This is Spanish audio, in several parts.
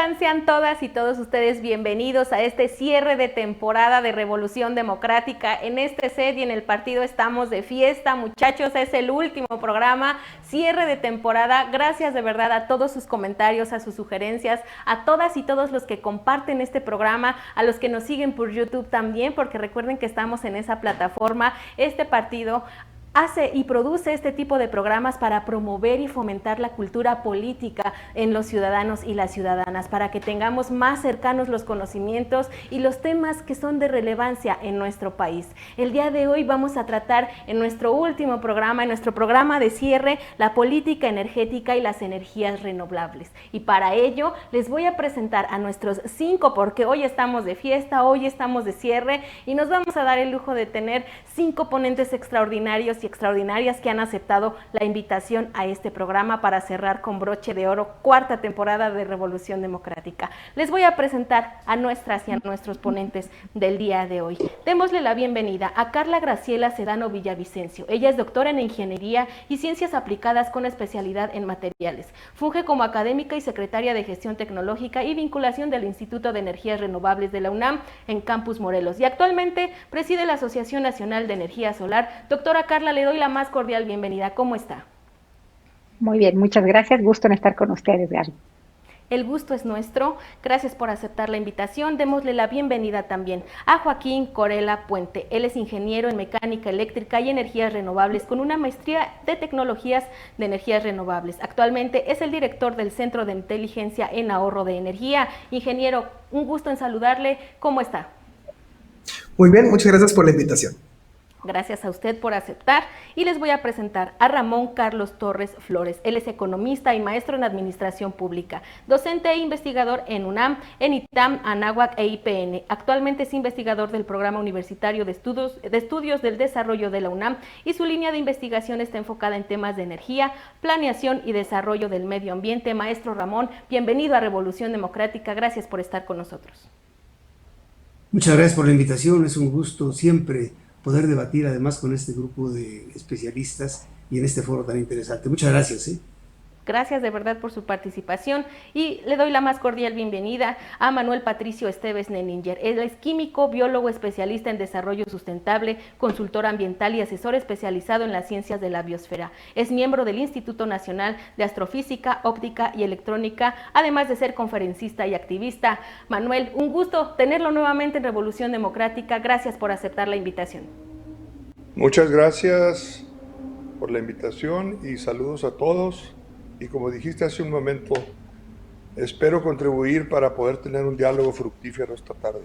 están? Sean todas y todos ustedes bienvenidos a este cierre de temporada de Revolución Democrática. En este set y en el partido estamos de fiesta, muchachos, es el último programa, cierre de temporada. Gracias de verdad a todos sus comentarios, a sus sugerencias, a todas y todos los que comparten este programa, a los que nos siguen por YouTube también, porque recuerden que estamos en esa plataforma. Este partido hace y produce este tipo de programas para promover y fomentar la cultura política en los ciudadanos y las ciudadanas, para que tengamos más cercanos los conocimientos y los temas que son de relevancia en nuestro país. El día de hoy vamos a tratar en nuestro último programa, en nuestro programa de cierre, la política energética y las energías renovables. Y para ello les voy a presentar a nuestros 5, porque hoy estamos de fiesta, hoy estamos de cierre y nos vamos a dar el lujo de tener 5 ponentes extraordinarios y extraordinarias que han aceptado la invitación a este programa para cerrar con broche de oro cuarta temporada de Revolución Democrática. Les voy a presentar a nuestras y a nuestros ponentes del día de hoy. Démosle la bienvenida a Carla Graciela Sedano Villavicencio. Ella es doctora en Ingeniería y Ciencias Aplicadas con especialidad en materiales. Funge como académica y secretaria de Gestión Tecnológica y Vinculación del Instituto de Energías Renovables de la UNAM en Campus Morelos y actualmente preside la Asociación Nacional de Energía Solar. Doctora Carla, le doy la más cordial bienvenida. ¿Cómo está? Muy bien, muchas gracias. Gusto en estar con ustedes, Gaby. El gusto es nuestro. Gracias por aceptar la invitación. Démosle la bienvenida también a Joaquín Corella Puente. Él es ingeniero en mecánica eléctrica y energías renovables con una maestría de tecnologías de energías renovables. Actualmente es el director del Centro de Inteligencia en Ahorro de Energía. Ingeniero, un gusto en saludarle. ¿Cómo está? Muy bien, muchas gracias por la invitación. Gracias a usted por aceptar y les voy a presentar a Ramón Carlos Torres Flores. Él es economista y maestro en Administración Pública, docente e investigador en UNAM, en ITAM, Anáhuac e IPN. Actualmente es investigador del Programa Universitario de Estudios del Desarrollo de la UNAM y su línea de investigación está enfocada en temas de energía, planeación y desarrollo del medio ambiente. Maestro Ramón, bienvenido a Revolución Democrática. Gracias por estar con nosotros. Muchas gracias por la invitación. Es un gusto siempre poder debatir además con este grupo de especialistas y en este foro tan interesante. Muchas gracias. Gracias de verdad por su participación y le doy la más cordial bienvenida a Manuel Patricio Esteves Neninger. Él es químico, biólogo, especialista en desarrollo sustentable, consultor ambiental y asesor especializado en las ciencias de la biosfera. Es miembro del Instituto Nacional de Astrofísica, Óptica y Electrónica, además de ser conferencista y activista. Manuel, un gusto tenerlo nuevamente en Revolución Democrática. Gracias por aceptar la invitación. Muchas gracias por la invitación y saludos a todos. Y como dijiste hace un momento, espero contribuir para poder tener un diálogo fructífero esta tarde.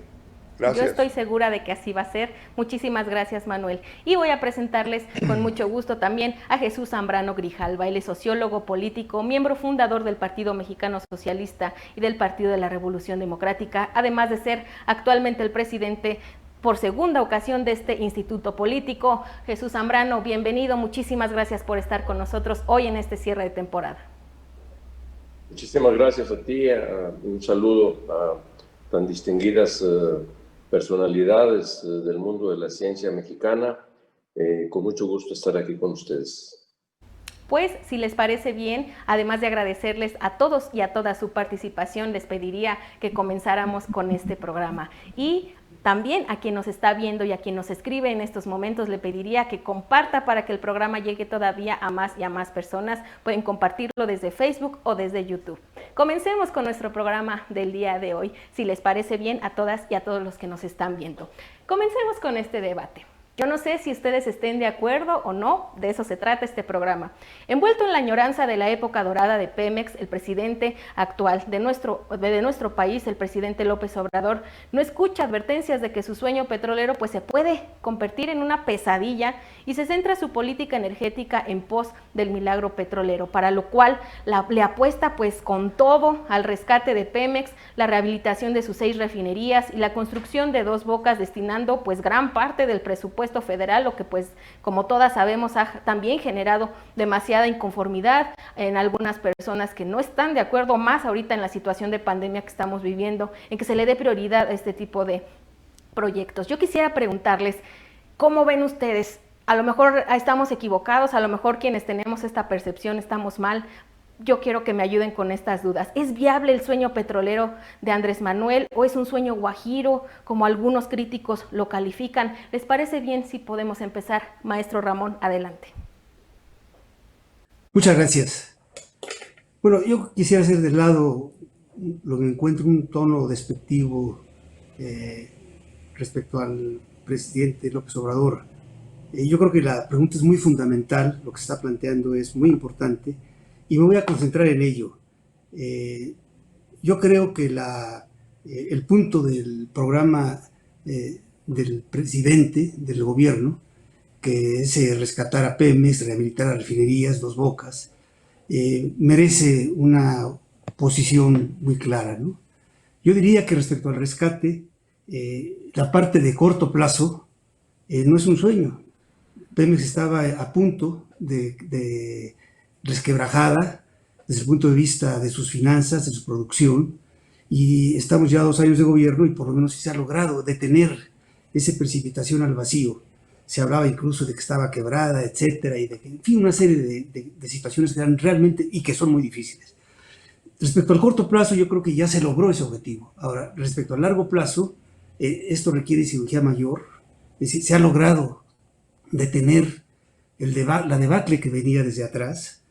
Gracias. Yo estoy segura de que así va a ser. Muchísimas gracias, Manuel. Y voy a presentarles con mucho gusto también a Jesús Zambrano Grijalva. Él es sociólogo político, miembro fundador del Partido Mexicano Socialista y del Partido de la Revolución Democrática, además de ser actualmente el presidente por segunda ocasión de este instituto político. Jesús Zambrano, bienvenido, muchísimas gracias por estar con nosotros hoy en este cierre de temporada. Muchísimas gracias a ti, un saludo a tan distinguidas personalidades del mundo de la ciencia mexicana. Con mucho gusto estar aquí con ustedes. Pues, si les parece bien, además de agradecerles a todos y a toda su participación, les pediría que comenzáramos con este programa. Y también a quien nos está viendo y a quien nos escribe en estos momentos, le pediría que comparta para que el programa llegue todavía a más y a más personas. Pueden compartirlo desde Facebook o desde YouTube. Comencemos con nuestro programa del día de hoy, si les parece bien a todas y a todos los que nos están viendo. Comencemos con este debate. Yo no sé si ustedes estén de acuerdo o no, de eso se trata este programa. Envuelto en la añoranza de la época dorada de Pemex, el presidente actual de nuestro país, el presidente López Obrador, no escucha advertencias de que su sueño petrolero pues se puede convertir en una pesadilla y se centra su política energética en pos del milagro petrolero, para lo cual le apuesta pues con todo al rescate de Pemex, la rehabilitación de sus 6 refinerías y la construcción de 2 bocas, destinando pues gran parte del presupuesto federal, lo que pues como todas sabemos ha también generado demasiada inconformidad en algunas personas que no están de acuerdo, más ahorita en la situación de pandemia que estamos viviendo, en que se le dé prioridad a este tipo de proyectos. Yo quisiera preguntarles, ¿cómo ven ustedes? A lo mejor estamos equivocados, a lo mejor quienes tenemos esta percepción estamos mal, yo quiero que me ayuden con estas dudas. ¿Es viable el sueño petrolero de Andrés Manuel o es un sueño guajiro, como algunos críticos lo califican? ¿Les parece bien si podemos empezar? Maestro Ramón, adelante. Muchas gracias. Bueno, yo quisiera hacer de lado lo que encuentro un tono despectivo respecto al presidente López Obrador. Yo creo que la pregunta es muy fundamental, lo que se está planteando es muy importante y me voy a concentrar en ello. Yo creo que el punto del programa del presidente, del gobierno, que es rescatar a Pemex, rehabilitar a refinerías, Dos Bocas, merece una posición muy clara, ¿no? Yo diría que respecto al rescate, la parte de corto plazo no es un sueño. Pemex estaba a punto de resquebrajada desde el punto de vista de sus finanzas, de su producción, y estamos ya 2 años de gobierno y por lo menos sí se ha logrado detener esa precipitación al vacío. Se hablaba incluso de que estaba quebrada, etcétera, y de que, en fin, una serie de situaciones que eran realmente y que son muy difíciles. Respecto al corto plazo, yo creo que ya se logró ese objetivo. Ahora, respecto al largo plazo, esto requiere cirugía mayor, es decir, se ha logrado detener la debacle que venía desde atrás,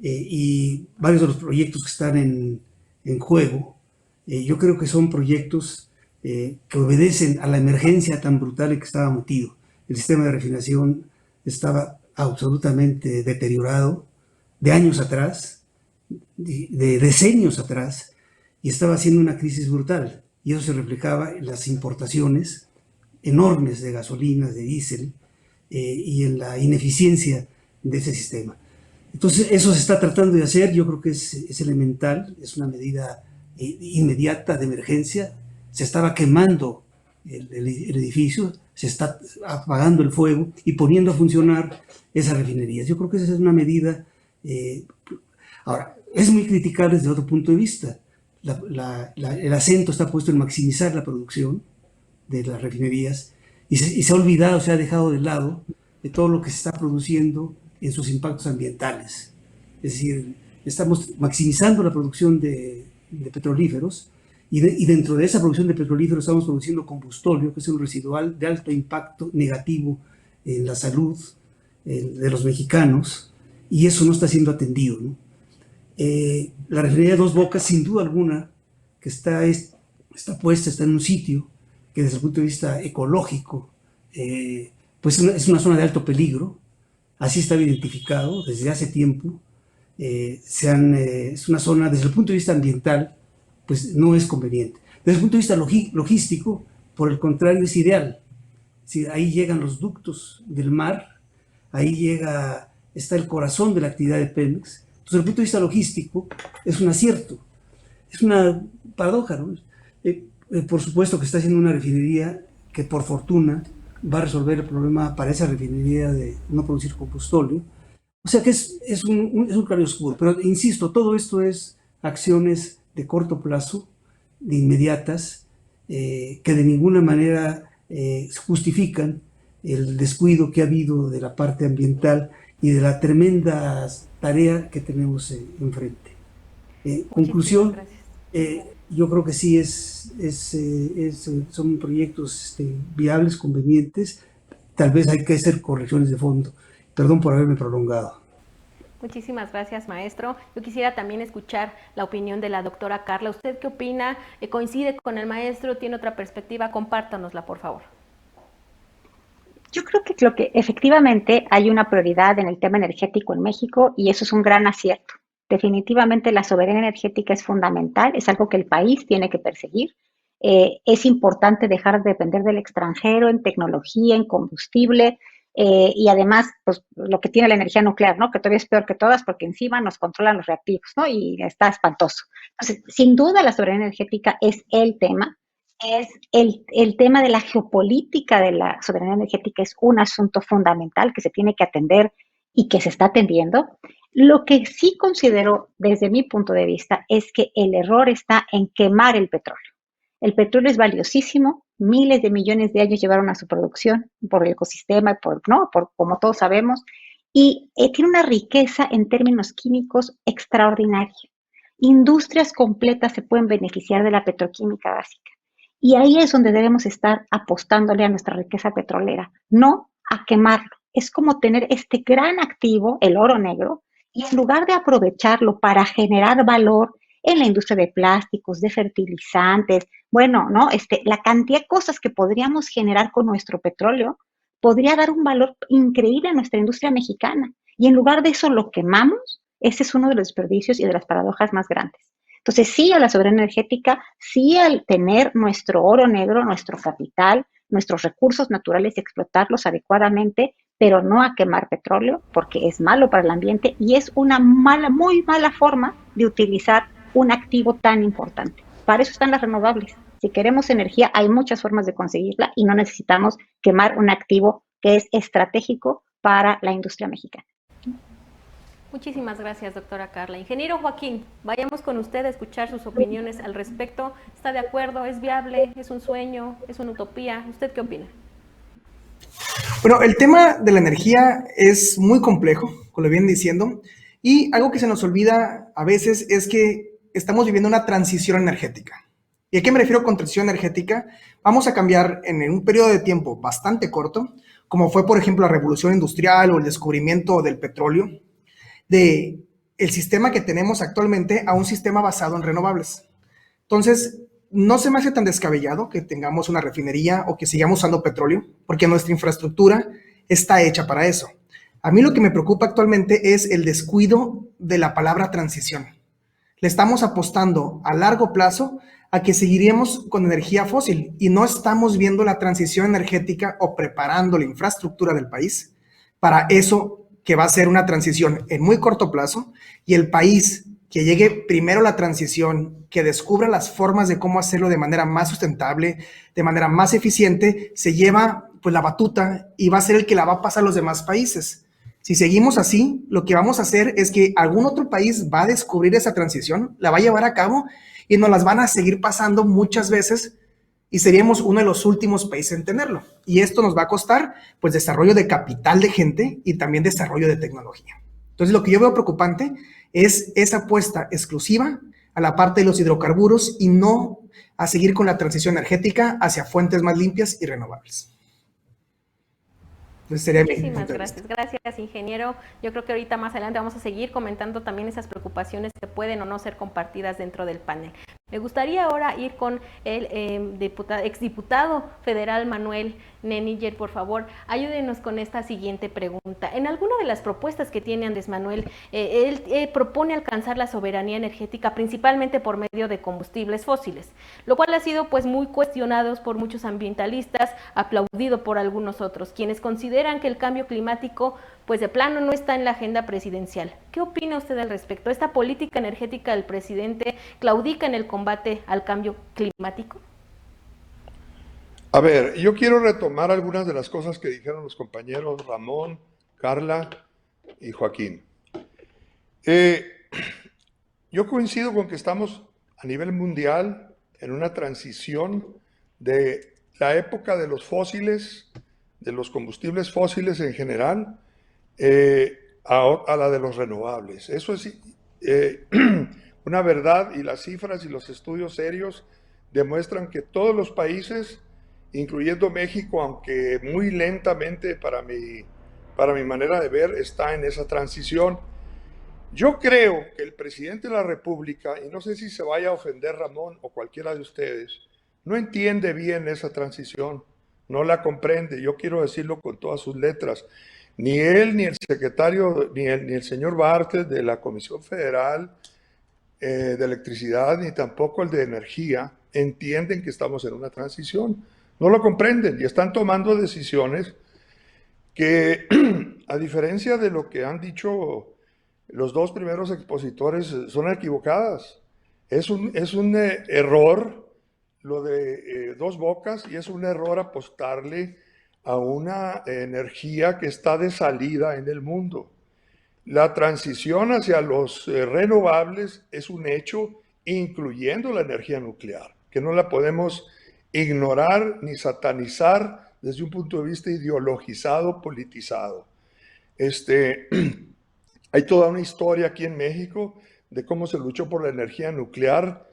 y varios de los proyectos que están en juego, yo creo que son proyectos que obedecen a la emergencia tan brutal en que estaba metido. El sistema de refinación estaba absolutamente deteriorado de años atrás, de decenios atrás, y estaba haciendo una crisis brutal. Y eso se reflejaba en las importaciones enormes de gasolinas, de diésel, y en la ineficiencia de ese sistema. Entonces, eso se está tratando de hacer, yo creo que es elemental, es una medida inmediata de emergencia. Se estaba quemando el edificio, se está apagando el fuego y poniendo a funcionar esas refinerías. Yo creo que esa es una medida. Ahora, es muy criticable desde otro punto de vista. El acento está puesto en maximizar la producción de las refinerías y se ha olvidado, se ha dejado de lado de todo lo que se está produciendo en sus impactos ambientales. Es decir, estamos maximizando la producción de petrolíferos y dentro de esa producción de petrolíferos estamos produciendo combustóleo, que es un residual de alto impacto negativo en la salud de los mexicanos, y eso no está siendo atendido, ¿no? La refinería de Dos Bocas, sin duda alguna, que está en un sitio que desde el punto de vista ecológico, pues es una zona de alto peligro, así está identificado desde hace tiempo. Es una zona, desde el punto de vista ambiental, pues no es conveniente. Desde el punto de vista logístico, por el contrario, es ideal. Es ahí llegan los ductos del mar, ahí está el corazón de la actividad de Pemex. Entonces, desde el punto de vista logístico, es un acierto. Es una paradoja, ¿no? Por supuesto que está haciendo una refinería que, por fortuna, va a resolver el problema para esa refinería de no producir combustóleo. O sea que es un claro oscuro. Pero, insisto, todo esto es acciones de corto plazo, de inmediatas, que de ninguna manera justifican el descuido que ha habido de la parte ambiental y de la tremenda tarea que tenemos enfrente. Conclusión, yo creo que sí son proyectos viables, convenientes. Tal vez hay que hacer correcciones de fondo. Perdón por haberme prolongado. Muchísimas gracias, maestro. Yo quisiera también escuchar la opinión de la doctora Carla. ¿Usted qué opina? ¿Coincide con el maestro? ¿Tiene otra perspectiva? Compártanosla, por favor. Yo creo que efectivamente hay una prioridad en el tema energético en México y eso es un gran acierto. Definitivamente la soberanía energética es fundamental, es algo que el país tiene que perseguir. Es importante dejar de depender del extranjero en tecnología, en combustible, y además, pues lo que tiene la energía nuclear, ¿no? Que todavía es peor que todas porque encima nos controlan los reactivos, ¿no? Y está espantoso. Entonces, sin duda la soberanía energética es el tema. Es el tema de la geopolítica de la soberanía energética es un asunto fundamental que se tiene que atender y que se está atendiendo. Lo que sí considero desde mi punto de vista es que el error está en quemar el petróleo. El petróleo es valiosísimo, miles de millones de años llevaron a su producción por el ecosistema, por como todos sabemos, y tiene una riqueza en términos químicos extraordinaria. Industrias completas se pueden beneficiar de la petroquímica básica. Y ahí es donde debemos estar apostándole a nuestra riqueza petrolera, no a quemarlo. Es como tener este gran activo, el oro negro, y en lugar de aprovecharlo para generar valor en la industria de plásticos, de fertilizantes, bueno, ¿no? La cantidad de cosas que podríamos generar con nuestro petróleo podría dar un valor increíble a nuestra industria mexicana. Y en lugar de eso lo quemamos. Ese es uno de los desperdicios y de las paradojas más grandes. Entonces, sí a la soberanía energética, sí al tener nuestro oro negro, nuestro capital, nuestros recursos naturales y explotarlos adecuadamente, pero no a quemar petróleo, porque es malo para el ambiente y es una mala, muy mala forma de utilizar un activo tan importante. Para eso están las renovables. Si queremos energía, hay muchas formas de conseguirla y no necesitamos quemar un activo que es estratégico para la industria mexicana. Muchísimas gracias, doctora Carla. Ingeniero Joaquín, vayamos con usted a escuchar sus opiniones al respecto. ¿Está de acuerdo? ¿Es viable? ¿Es un sueño? ¿Es una utopía? ¿Usted qué opina? Bueno, el tema de la energía es muy complejo, como lo vienen diciendo, y algo que se nos olvida a veces es que estamos viviendo una transición energética. ¿Y a qué me refiero con transición energética? Vamos a cambiar en un periodo de tiempo bastante corto, como fue, por ejemplo, la revolución industrial o el descubrimiento del petróleo, de el sistema que tenemos actualmente a un sistema basado en renovables. Entonces, no se me hace tan descabellado que tengamos una refinería o que sigamos usando petróleo, porque nuestra infraestructura está hecha para eso. A mí lo que me preocupa actualmente es el descuido de la palabra transición. Le estamos apostando a largo plazo a que seguiremos con energía fósil y no estamos viendo la transición energética o preparando la infraestructura del país para eso que va a ser una transición en muy corto plazo, y el país que llegue primero a la transición, que descubra las formas de cómo hacerlo de manera más sustentable, de manera más eficiente, se lleva pues la batuta y va a ser el que la va a pasar a los demás países. Si seguimos así, lo que vamos a hacer es que algún otro país va a descubrir esa transición, la va a llevar a cabo y nos las van a seguir pasando muchas veces, y seríamos uno de los últimos países en tenerlo. Y esto nos va a costar, pues, desarrollo de capital de gente y también desarrollo de tecnología. Entonces, lo que yo veo preocupante es esa apuesta exclusiva a la parte de los hidrocarburos y no a seguir con la transición energética hacia fuentes más limpias y renovables. Muchísimas gracias. Gracias, ingeniero. Yo creo que ahorita más adelante vamos a seguir comentando también esas preocupaciones que pueden o no ser compartidas dentro del panel. Me gustaría ahora ir con el exdiputado federal Manuel Neniller. Por favor, ayúdenos con esta siguiente pregunta. En alguna de las propuestas que tiene Andrés Manuel, él propone alcanzar la soberanía energética principalmente por medio de combustibles fósiles, lo cual ha sido pues muy cuestionado por muchos ambientalistas, aplaudido por algunos otros, quienes consideran que el cambio climático pues de plano no está en la agenda presidencial. ¿Qué opina usted al respecto? ¿Esta política energética del presidente claudica en el combate al cambio climático? A ver, yo quiero retomar algunas de las cosas que dijeron los compañeros Ramón, Carla y Joaquín. Yo coincido con que estamos a nivel mundial en una transición de la época de los fósiles, de los combustibles fósiles en general, a la de los renovables. Eso es una verdad, y las cifras y los estudios serios demuestran que todos los países, incluyendo México, aunque muy lentamente para mi manera de ver, está en esa transición. Yo creo que el presidente de la República, y no sé si se vaya a ofender Ramón o cualquiera de ustedes, no entiende bien esa transición, no la comprende. Yo quiero decirlo con todas sus letras. Ni él, ni el secretario, ni el señor Bartlett de la Comisión Federal de Electricidad, ni tampoco el de Energía, entienden que estamos en una transición. No lo comprenden y están tomando decisiones que, a diferencia de lo que han dicho los dos primeros expositores, son equivocadas. Es un error lo de Dos Bocas, y es un error apostarle a una energía que está de salida en el mundo. La transición hacia los renovables es un hecho, incluyendo la energía nuclear, que no la podemos ignorar ni satanizar desde un punto de vista ideologizado, politizado. Hay toda una historia aquí en México de cómo se luchó por la energía nuclear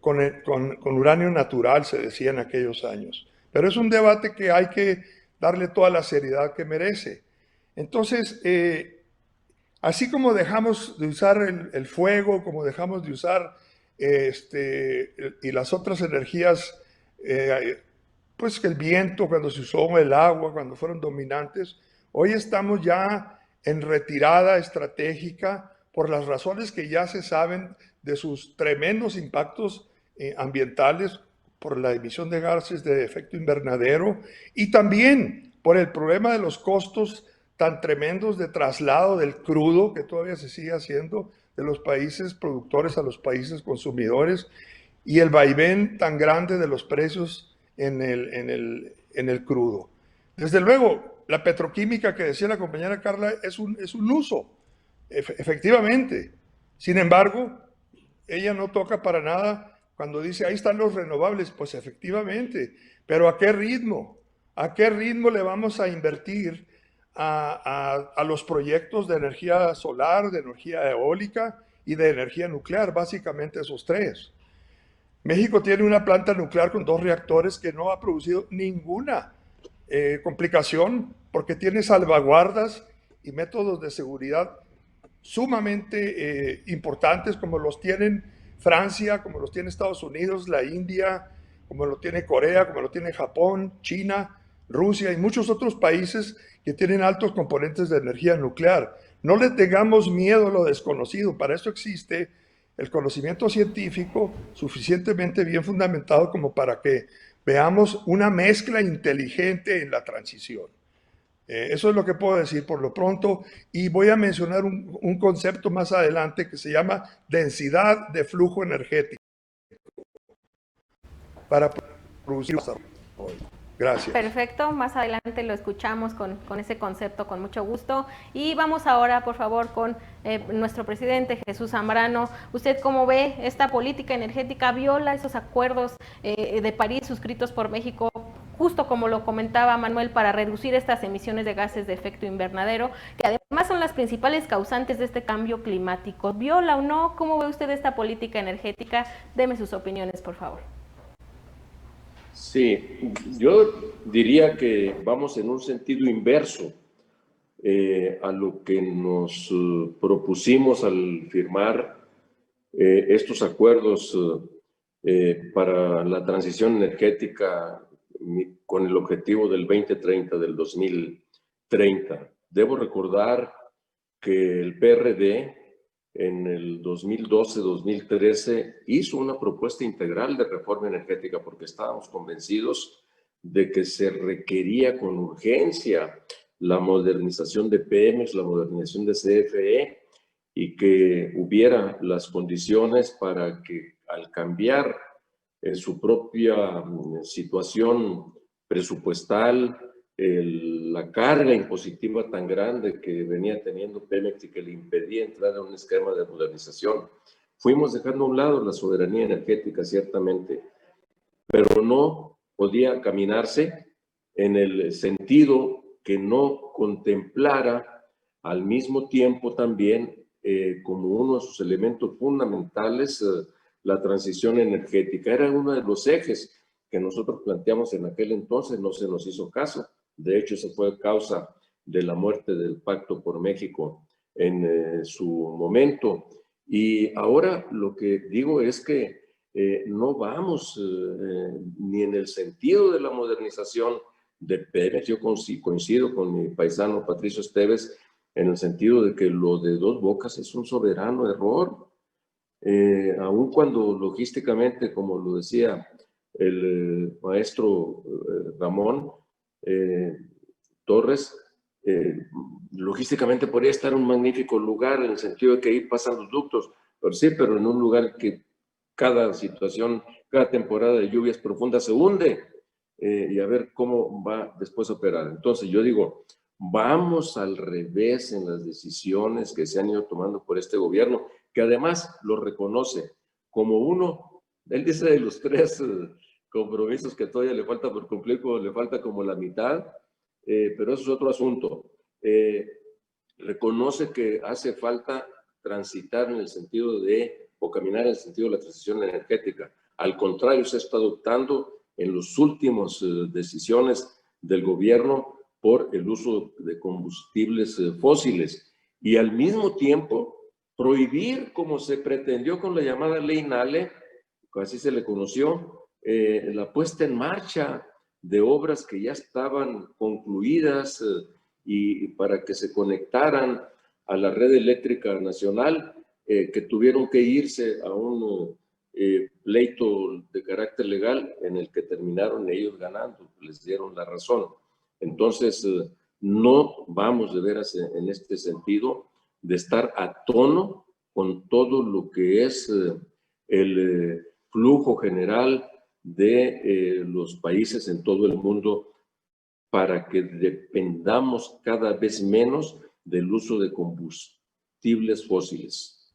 con uranio natural, se decía en aquellos años. Pero es un debate que hay que darle toda la seriedad que merece. Entonces, así como dejamos de usar el fuego, como dejamos de usar y las otras energías, pues que el viento, cuando se usó el agua, cuando fueron dominantes, hoy estamos ya en retirada estratégica por las razones que ya se saben de sus tremendos impactos ambientales, por la emisión de gases de efecto invernadero y también por el problema de los costos tan tremendos de traslado del crudo que todavía se sigue haciendo de los países productores a los países consumidores y el vaivén tan grande de los precios en el crudo. Desde luego, la petroquímica que decía la compañera Carla es un uso, efectivamente. Sin embargo, ella no toca para nada cuando dice, ahí están los renovables, pues efectivamente, pero ¿a qué ritmo? ¿A qué ritmo le vamos a invertir a los proyectos de energía solar, de energía eólica y de energía nuclear? Básicamente esos tres. México tiene una planta nuclear con 2 reactores que no ha producido ninguna complicación porque tiene salvaguardas y métodos de seguridad sumamente importantes como los tienen Francia, como los tiene Estados Unidos, la India, como lo tiene Corea, como lo tiene Japón, China, Rusia y muchos otros países que tienen altos componentes de energía nuclear. No le tengamos miedo a lo desconocido, para eso existe el conocimiento científico suficientemente bien fundamentado como para que veamos una mezcla inteligente en la transición. Eso es lo que puedo decir por lo pronto y voy a mencionar un concepto más adelante que se llama densidad de flujo energético para producir desarrollo. Gracias. Perfecto, más adelante lo escuchamos con ese concepto con mucho gusto. Y vamos ahora, por favor, con nuestro presidente Jesús Zambrano. ¿Usted cómo ve esta política energética? ¿Viola esos acuerdos de París suscritos por México, justo como lo comentaba Manuel, para reducir estas emisiones de gases de efecto invernadero, que además son las principales causantes de este cambio climático? ¿Viola o no? ¿Cómo ve usted esta política energética? Deme sus opiniones, por favor. Sí, yo diría que vamos en un sentido inverso a lo que nos propusimos al firmar estos acuerdos para la transición energética con el objetivo del 2030, del 2030. Debo recordar que el PRD en el 2012-2013 hizo una propuesta integral de reforma energética porque estábamos convencidos de que se requería con urgencia la modernización de Pemex, la modernización de CFE y que hubiera las condiciones para que al cambiar su propia situación presupuestal, la carga impositiva tan grande que venía teniendo Pemex y que le impedía entrar en un esquema de modernización. Fuimos dejando a un lado la soberanía energética, ciertamente, pero no podía caminarse en el sentido que no contemplara al mismo tiempo también como uno de sus elementos fundamentales la transición energética. Era uno de los ejes que nosotros planteamos en aquel entonces, no se nos hizo caso. De hecho, esa fue causa de la muerte del Pacto por México en su momento. Y ahora lo que digo es que no vamos ni en el sentido de la modernización de Pemex. Yo coincido con mi paisano Patricio Esteves en el sentido de que lo de Dos Bocas es un soberano error. Aun cuando logísticamente, como lo decía el maestro Ramón Torres, logísticamente podría estar en un magnífico lugar en el sentido de que ahí pasan los ductos, pero sí, pero en un lugar que cada situación, cada temporada de lluvias profundas se hunde y a ver cómo va después a operar. Entonces yo digo, vamos al revés en las decisiones que se han ido tomando por este gobierno, que además lo reconoce como uno, él dice de los 3 compromisos que todavía le falta por cumplir, le falta como la mitad, pero eso es otro asunto. reconoce que hace falta transitar en el sentido o caminar en el sentido de la transición energética. Al contrario, se está adoptando en las últimas decisiones del gobierno por el uso de combustibles fósiles y al mismo tiempo prohibir, como se pretendió con la llamada ley Nale, así se le conoció, la puesta en marcha de obras que ya estaban concluidas y para que se conectaran a la red eléctrica nacional, que tuvieron que irse a un pleito de carácter legal en el que terminaron ellos ganando, les dieron la razón. Entonces, no vamos de veras en este sentido de estar a tono con todo lo que es el flujo general de los países en todo el mundo para que dependamos cada vez menos del uso de combustibles fósiles.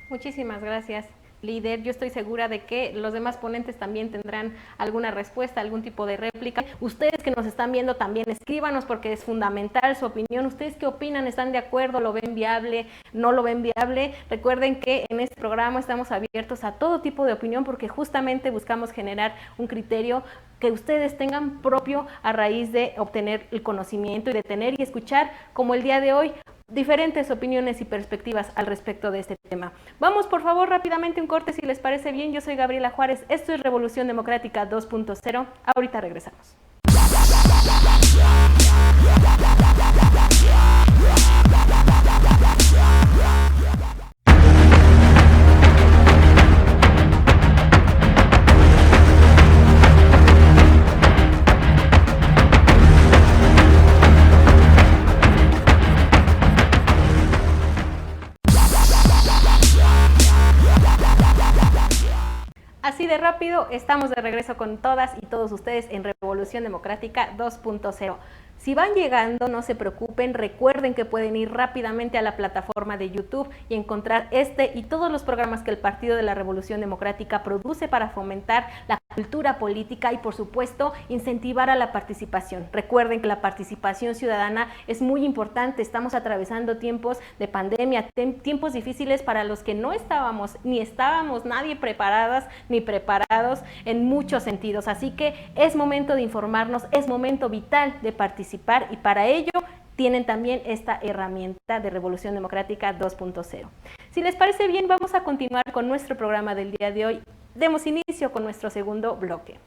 Muchísimas gracias, líder. Yo estoy segura de que los demás ponentes también tendrán alguna respuesta, algún tipo de réplica. Ustedes que nos están viendo también escríbanos porque es fundamental su opinión. ¿Ustedes qué opinan? ¿Están de acuerdo? ¿Lo ven viable? ¿No lo ven viable? Recuerden que en este programa estamos abiertos a todo tipo de opinión porque justamente buscamos generar un criterio que ustedes tengan propio a raíz de obtener el conocimiento y de tener y escuchar, como el día de hoy, diferentes opiniones y perspectivas al respecto de este tema. Vamos, por favor, rápidamente un corte, si les parece bien. Yo soy Gabriela Juárez, esto es Revolución Democrática 2.0. Ahorita regresamos. Así de rápido, estamos de regreso con todas y todos ustedes en Revolución Democrática 2.0. Si van llegando, no se preocupen, recuerden que pueden ir rápidamente a la plataforma de YouTube y encontrar este y todos los programas que el Partido de la Revolución Democrática produce para fomentar la cultura política y, por supuesto, incentivar a la participación. Recuerden que la participación ciudadana es muy importante. Estamos atravesando tiempos de pandemia, tiempos difíciles para los que no estábamos nadie preparadas ni preparados en muchos sentidos. Así que es momento de informarnos, es momento vital de participar y para ello tienen también esta herramienta de Revolución Democrática 2.0. Si les parece bien, vamos a continuar con nuestro programa del día de hoy. Demos inicio con nuestro segundo bloque.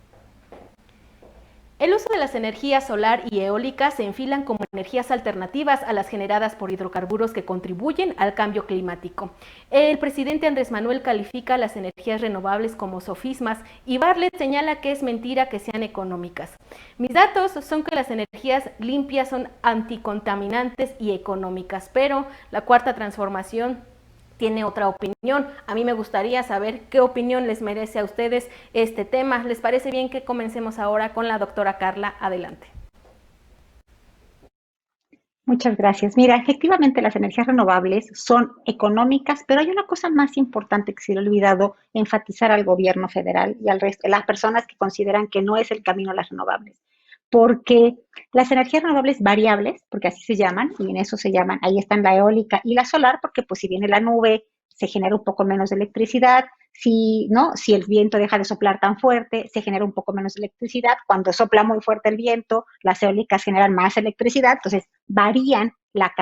El uso de las energías solar y eólica se enfilan como energías alternativas a las generadas por hidrocarburos que contribuyen al cambio climático. El presidente Andrés Manuel califica las energías renovables como sofismas y Bartlett señala que es mentira que sean económicas. Mis datos son que las energías limpias son anticontaminantes y económicas, pero la cuarta transformación tiene otra opinión. A mí me gustaría saber qué opinión les merece a ustedes este tema. ¿Les parece bien que comencemos ahora con la doctora Carla? Adelante. Muchas gracias. Mira, efectivamente las energías renovables son económicas, pero hay una cosa más importante que se le ha olvidado enfatizar al gobierno federal y al resto de las personas que consideran que no es el camino a las renovables. Porque las energías renovables variables, porque así se llaman, y en eso se llaman, ahí están la eólica y la solar, porque pues si viene la nube, se genera un poco menos de electricidad, si el viento deja de soplar tan fuerte, se genera un poco menos de electricidad, cuando sopla muy fuerte el viento, las eólicas generan más electricidad, entonces varían la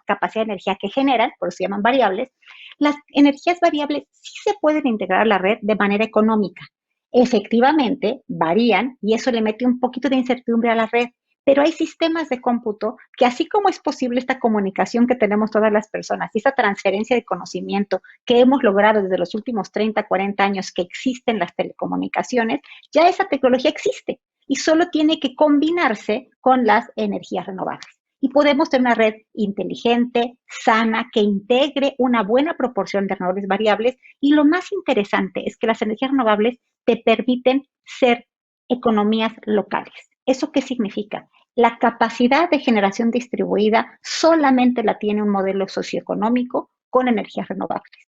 capacidad de energía que generan, por eso se llaman variables. Las energías variables sí se pueden integrar a la red de manera económica. Efectivamente, varían y eso le mete un poquito de incertidumbre a la red, pero hay sistemas de cómputo que así como es posible esta comunicación que tenemos todas las personas y esta transferencia de conocimiento que hemos logrado desde los últimos 30, 40 años que existen las telecomunicaciones, ya esa tecnología existe y solo tiene que combinarse con las energías renovables. Y podemos tener una red inteligente, sana, que integre una buena proporción de renovables variables. Y lo más interesante es que las energías renovables te permiten ser economías locales. ¿Eso qué significa? La capacidad de generación distribuida solamente la tiene un modelo socioeconómico con energías renovables.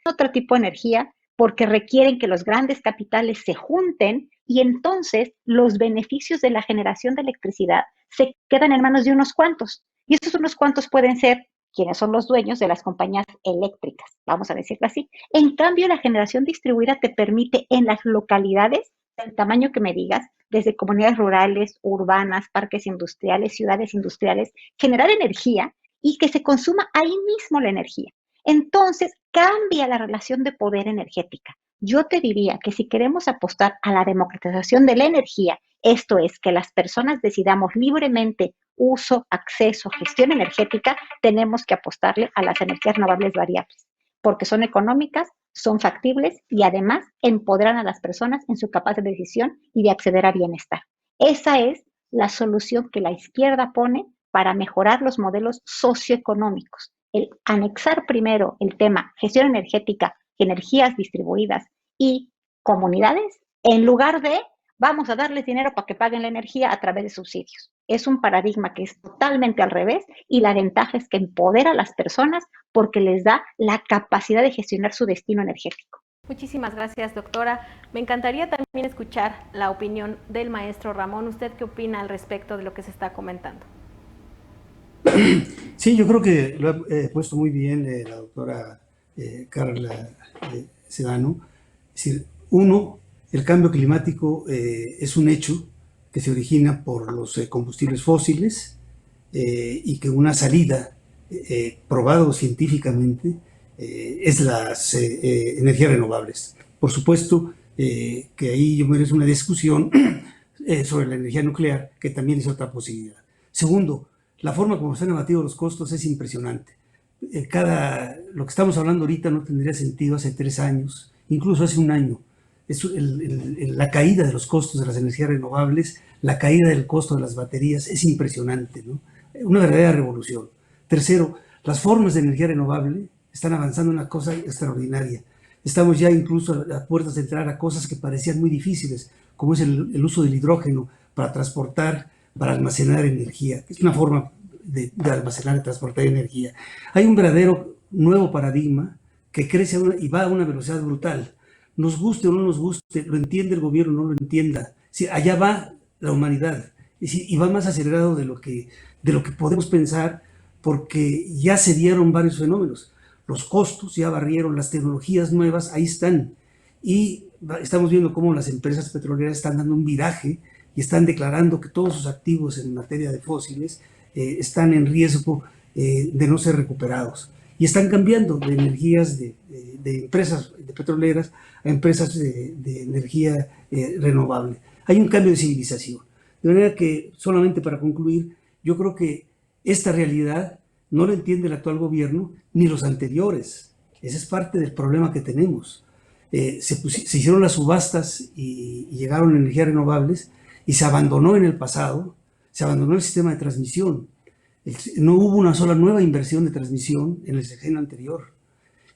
Otro tipo de energía porque requieren que los grandes capitales se junten y entonces los beneficios de la generación de electricidad se quedan en manos de unos cuantos. Y estos unos cuantos pueden ser quienes son los dueños de las compañías eléctricas, vamos a decirlo así. En cambio, la generación distribuida te permite en las localidades, del tamaño que me digas, desde comunidades rurales, urbanas, parques industriales, ciudades industriales, generar energía y que se consuma ahí mismo la energía. Entonces, cambia la relación de poder energética. Yo te diría que si queremos apostar a la democratización de la energía, esto es, que las personas decidamos libremente uso, acceso, gestión energética, tenemos que apostarle a las energías renovables variables, porque son económicas, son factibles y además empoderan a las personas en su capacidad de decisión y de acceder a bienestar. Esa es la solución que la izquierda pone para mejorar los modelos socioeconómicos. El anexar primero el tema gestión energética, energías distribuidas y comunidades, en lugar de vamos a darles dinero para que paguen la energía a través de subsidios. Es un paradigma que es totalmente al revés y la ventaja es que empodera a las personas porque les da la capacidad de gestionar su destino energético. Muchísimas gracias, doctora. Me encantaría también escuchar la opinión del maestro Ramón. ¿Usted qué opina al respecto de lo que se está comentando? Sí, yo creo que lo ha puesto muy bien la doctora Carla Sedano. Es decir, uno, el cambio climático es un hecho que se origina por los combustibles fósiles y que una salida probado científicamente es las energías renovables. Por supuesto que ahí yo merezco una discusión sobre la energía nuclear, que también es otra posibilidad. Segundo, la forma como se han abatido los costos es impresionante. Lo que estamos hablando ahorita no tendría sentido hace 3 años, incluso hace 1 año. Es la caída de los costos de las energías renovables, la caída del costo de las baterías es impresionante, ¿no? Una verdadera revolución. Tercero, las formas de energía renovable están avanzando en una cosa extraordinaria. Estamos ya incluso a puertas de entrar a cosas que parecían muy difíciles, como es el uso del hidrógeno para transportar, para almacenar energía. Es una forma de almacenar y transportar energía. Hay un verdadero nuevo paradigma que crece y va a una velocidad brutal. Nos guste o no nos guste, lo entiende el gobierno o no lo entienda. Sí, allá va la humanidad y va más acelerado de lo que podemos pensar, porque ya se dieron varios fenómenos. Los costos ya barrieron, las tecnologías nuevas ahí están. Y estamos viendo cómo las empresas petroleras están dando un viraje y están declarando que todos sus activos en materia de fósiles están en riesgo de no ser recuperados. Y están cambiando de energías de empresas de petroleras a empresas de energía renovable. Hay un cambio de civilización. De manera que, solamente para concluir, yo creo que esta realidad no la entiende el actual gobierno ni los anteriores. Ese es parte del problema que tenemos. Se hicieron las subastas y llegaron energías renovables y se abandonó en el pasado, se abandonó el sistema de transmisión. No hubo una sola nueva inversión de transmisión en el sexenio anterior.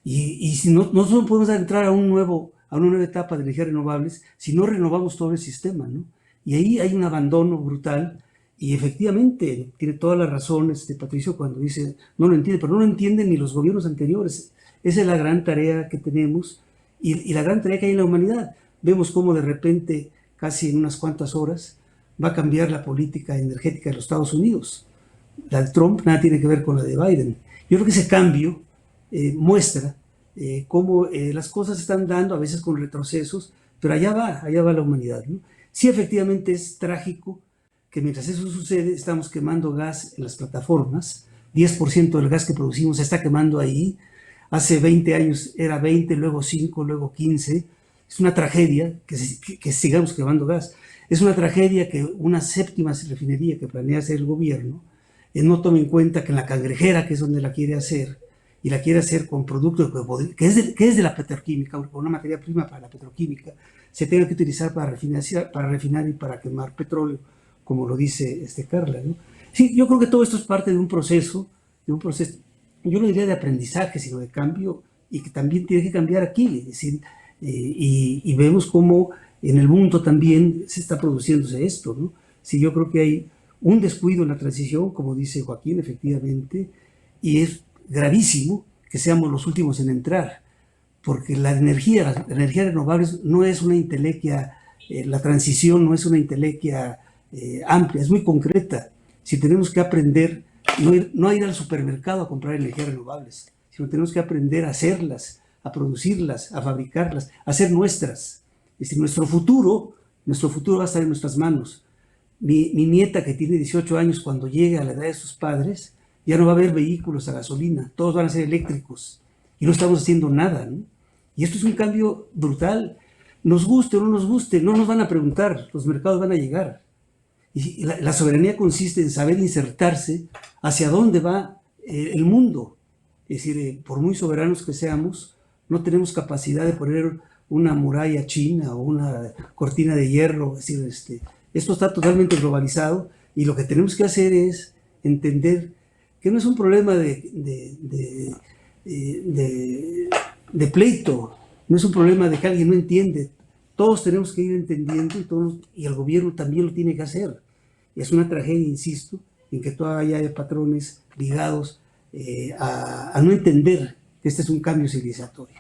Y si no podemos entrar a una nueva etapa de energías renovables si no renovamos todo el sistema, ¿no? Y ahí hay un abandono brutal. Y efectivamente, tiene toda la razón Patricio cuando dice, no lo entiende, pero no lo entienden ni los gobiernos anteriores. Esa es la gran tarea que tenemos y la gran tarea que hay en la humanidad. Vemos cómo de repente, casi en unas cuantas horas, va a cambiar la política energética de los Estados Unidos. La de Trump nada tiene que ver con la de Biden. Yo creo que ese cambio muestra cómo las cosas se están dando, a veces con retrocesos, pero allá va la humanidad, ¿no? Sí, efectivamente es trágico que mientras eso sucede, estamos quemando gas en las plataformas. 10% del gas que producimos se está quemando ahí. Hace 20 años era 20, luego 5, luego 15. Es una tragedia que sigamos quemando gas. Es una tragedia que una 7ª refinería que planea hacer el gobierno no tome en cuenta que en la Cangrejera, que es donde la quiere hacer, y la quiere hacer con productos que es de la petroquímica, con una materia prima para la petroquímica, se tenga que utilizar para refinar y para quemar petróleo, como lo dice Carla, ¿no? Sí, yo creo que todo esto es parte de un proceso, yo no diría de aprendizaje, sino de cambio, y que también tiene que cambiar aquí, es decir, y vemos cómo en el mundo también se está produciéndose esto, ¿no? Sí, yo creo que hay un descuido en la transición, como dice Joaquín, efectivamente, y es gravísimo que seamos los últimos en entrar, porque la energía renovables no es una intelequia, la transición no es una intelequia amplia, es muy concreta. Si tenemos que aprender no ir al supermercado a comprar energías renovables, sino tenemos que aprender a hacerlas, a producirlas, a fabricarlas, a hacer nuestras. Es decir, nuestro futuro va a estar en nuestras manos. Mi nieta, que tiene 18 años, cuando llegue a la edad de sus padres, ya no va a haber vehículos a gasolina, todos van a ser eléctricos y no estamos haciendo nada, ¿no? Y esto es un cambio brutal. Nos guste o no nos guste, no nos van a preguntar, los mercados van a llegar. Y la soberanía consiste en saber insertarse hacia dónde va el mundo. Es decir, por muy soberanos que seamos, no tenemos capacidad de poner una muralla china o una cortina de hierro. Es decir, esto está totalmente globalizado y lo que tenemos que hacer es entender que no es un problema de pleito, no es un problema de que alguien no entiende. Todos tenemos que ir entendiendo y el gobierno también lo tiene que hacer. Y es una tragedia, insisto, en que todavía hay patrones ligados a no entender que este es un cambio civilizatorio.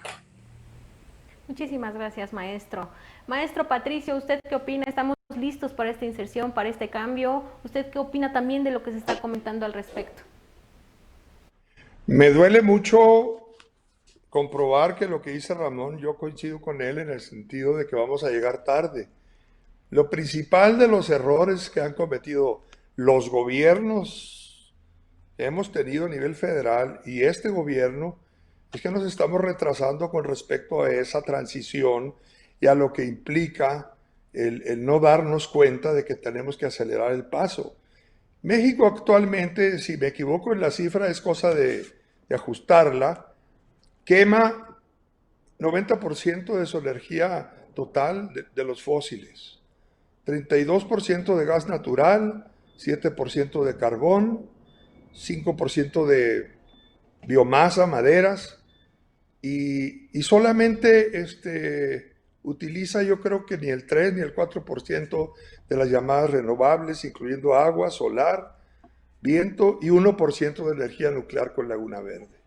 Muchísimas gracias, maestro. Maestro Patricio, ¿usted qué opina? ¿Estamos listos para esta inserción, para este cambio? ¿Usted qué opina también de lo que se está comentando al respecto? Me duele mucho comprobar que lo que dice Ramón, yo coincido con él en el sentido de que vamos a llegar tarde. Lo principal de los errores que han cometido los gobiernos que hemos tenido a nivel federal y este gobierno es que nos estamos retrasando con respecto a esa transición y a lo que implica el no darnos cuenta de que tenemos que acelerar el paso. México actualmente, si me equivoco en la cifra, es cosa de ajustarla, quema 90% de su energía total de los fósiles, 32% de gas natural, 7% de carbón, 5% de biomasa, maderas, y solamente utiliza, yo creo que ni el 3 ni el 4% de las llamadas renovables, incluyendo agua, solar, viento y 1% de energía nuclear con Laguna Verde.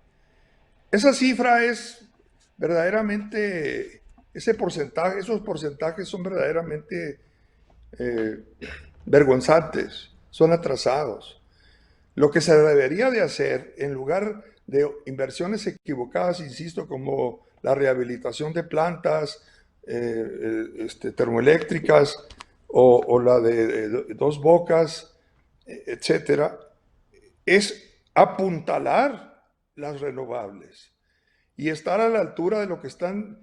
Esa cifra es verdaderamente, esos porcentajes son verdaderamente vergonzantes, son atrasados. Lo que se debería de hacer, en lugar de inversiones equivocadas, insisto, como la rehabilitación de plantas termoeléctricas o la de Dos Bocas, etcétera, es apuntalar las renovables y estar a la altura de lo que están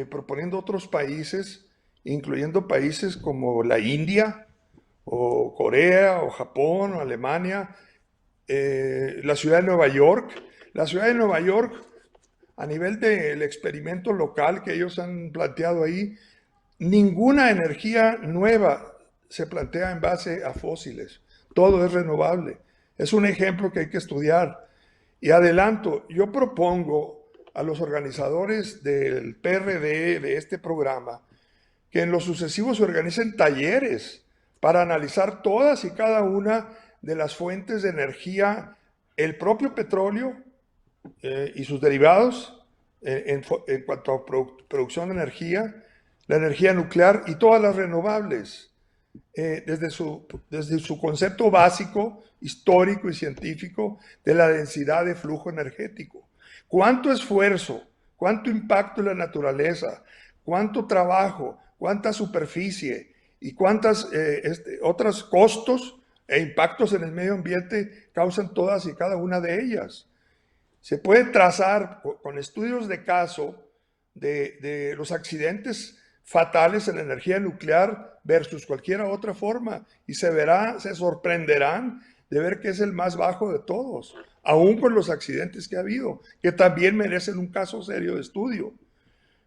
proponiendo otros países, incluyendo países como la India, o Corea, o Japón, o Alemania, la ciudad de Nueva York. La ciudad de Nueva York, a nivel del experimento local que ellos han planteado ahí, ninguna energía nueva se plantea en base a fósiles. Todo es renovable. Es un ejemplo que hay que estudiar. Y adelanto, yo propongo a los organizadores del PRD, de este programa, que en lo sucesivo se organicen talleres para analizar todas y cada una de las fuentes de energía, el propio petróleo y sus derivados en cuanto a producción de energía, la energía nuclear y todas las renovables, desde su concepto básico, histórico y científico de la densidad de flujo energético. ¿Cuánto esfuerzo, cuánto impacto en la naturaleza, cuánto trabajo, cuánta superficie y cuántos otros costos e impactos en el medio ambiente causan todas y cada una de ellas? Se puede trazar con estudios de caso de los accidentes fatales en la energía nuclear versus cualquier otra forma y se sorprenderán de ver que es el más bajo de todos, aún con los accidentes que ha habido, que también merecen un caso serio de estudio.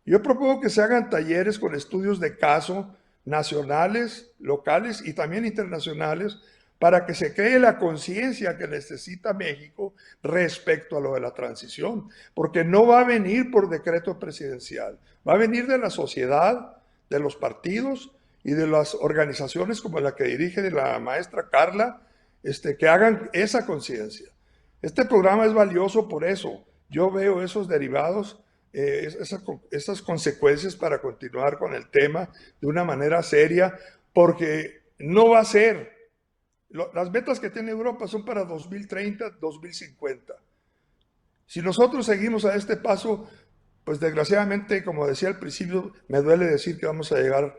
Yo propongo que se hagan talleres con estudios de caso nacionales, locales y también internacionales para que se cree la conciencia que necesita México respecto a lo de la transición, porque no va a venir por decreto presidencial, va a venir de la sociedad, de los partidos y de las organizaciones como la que dirige la maestra Carla, que hagan esa conciencia. Este programa es valioso por eso. Yo veo esos derivados, esas consecuencias para continuar con el tema de una manera seria, porque no va a ser Las metas que tiene Europa son para 2030, 2050. Si nosotros seguimos a este paso, pues desgraciadamente, como decía al principio, me duele decir que vamos a llegar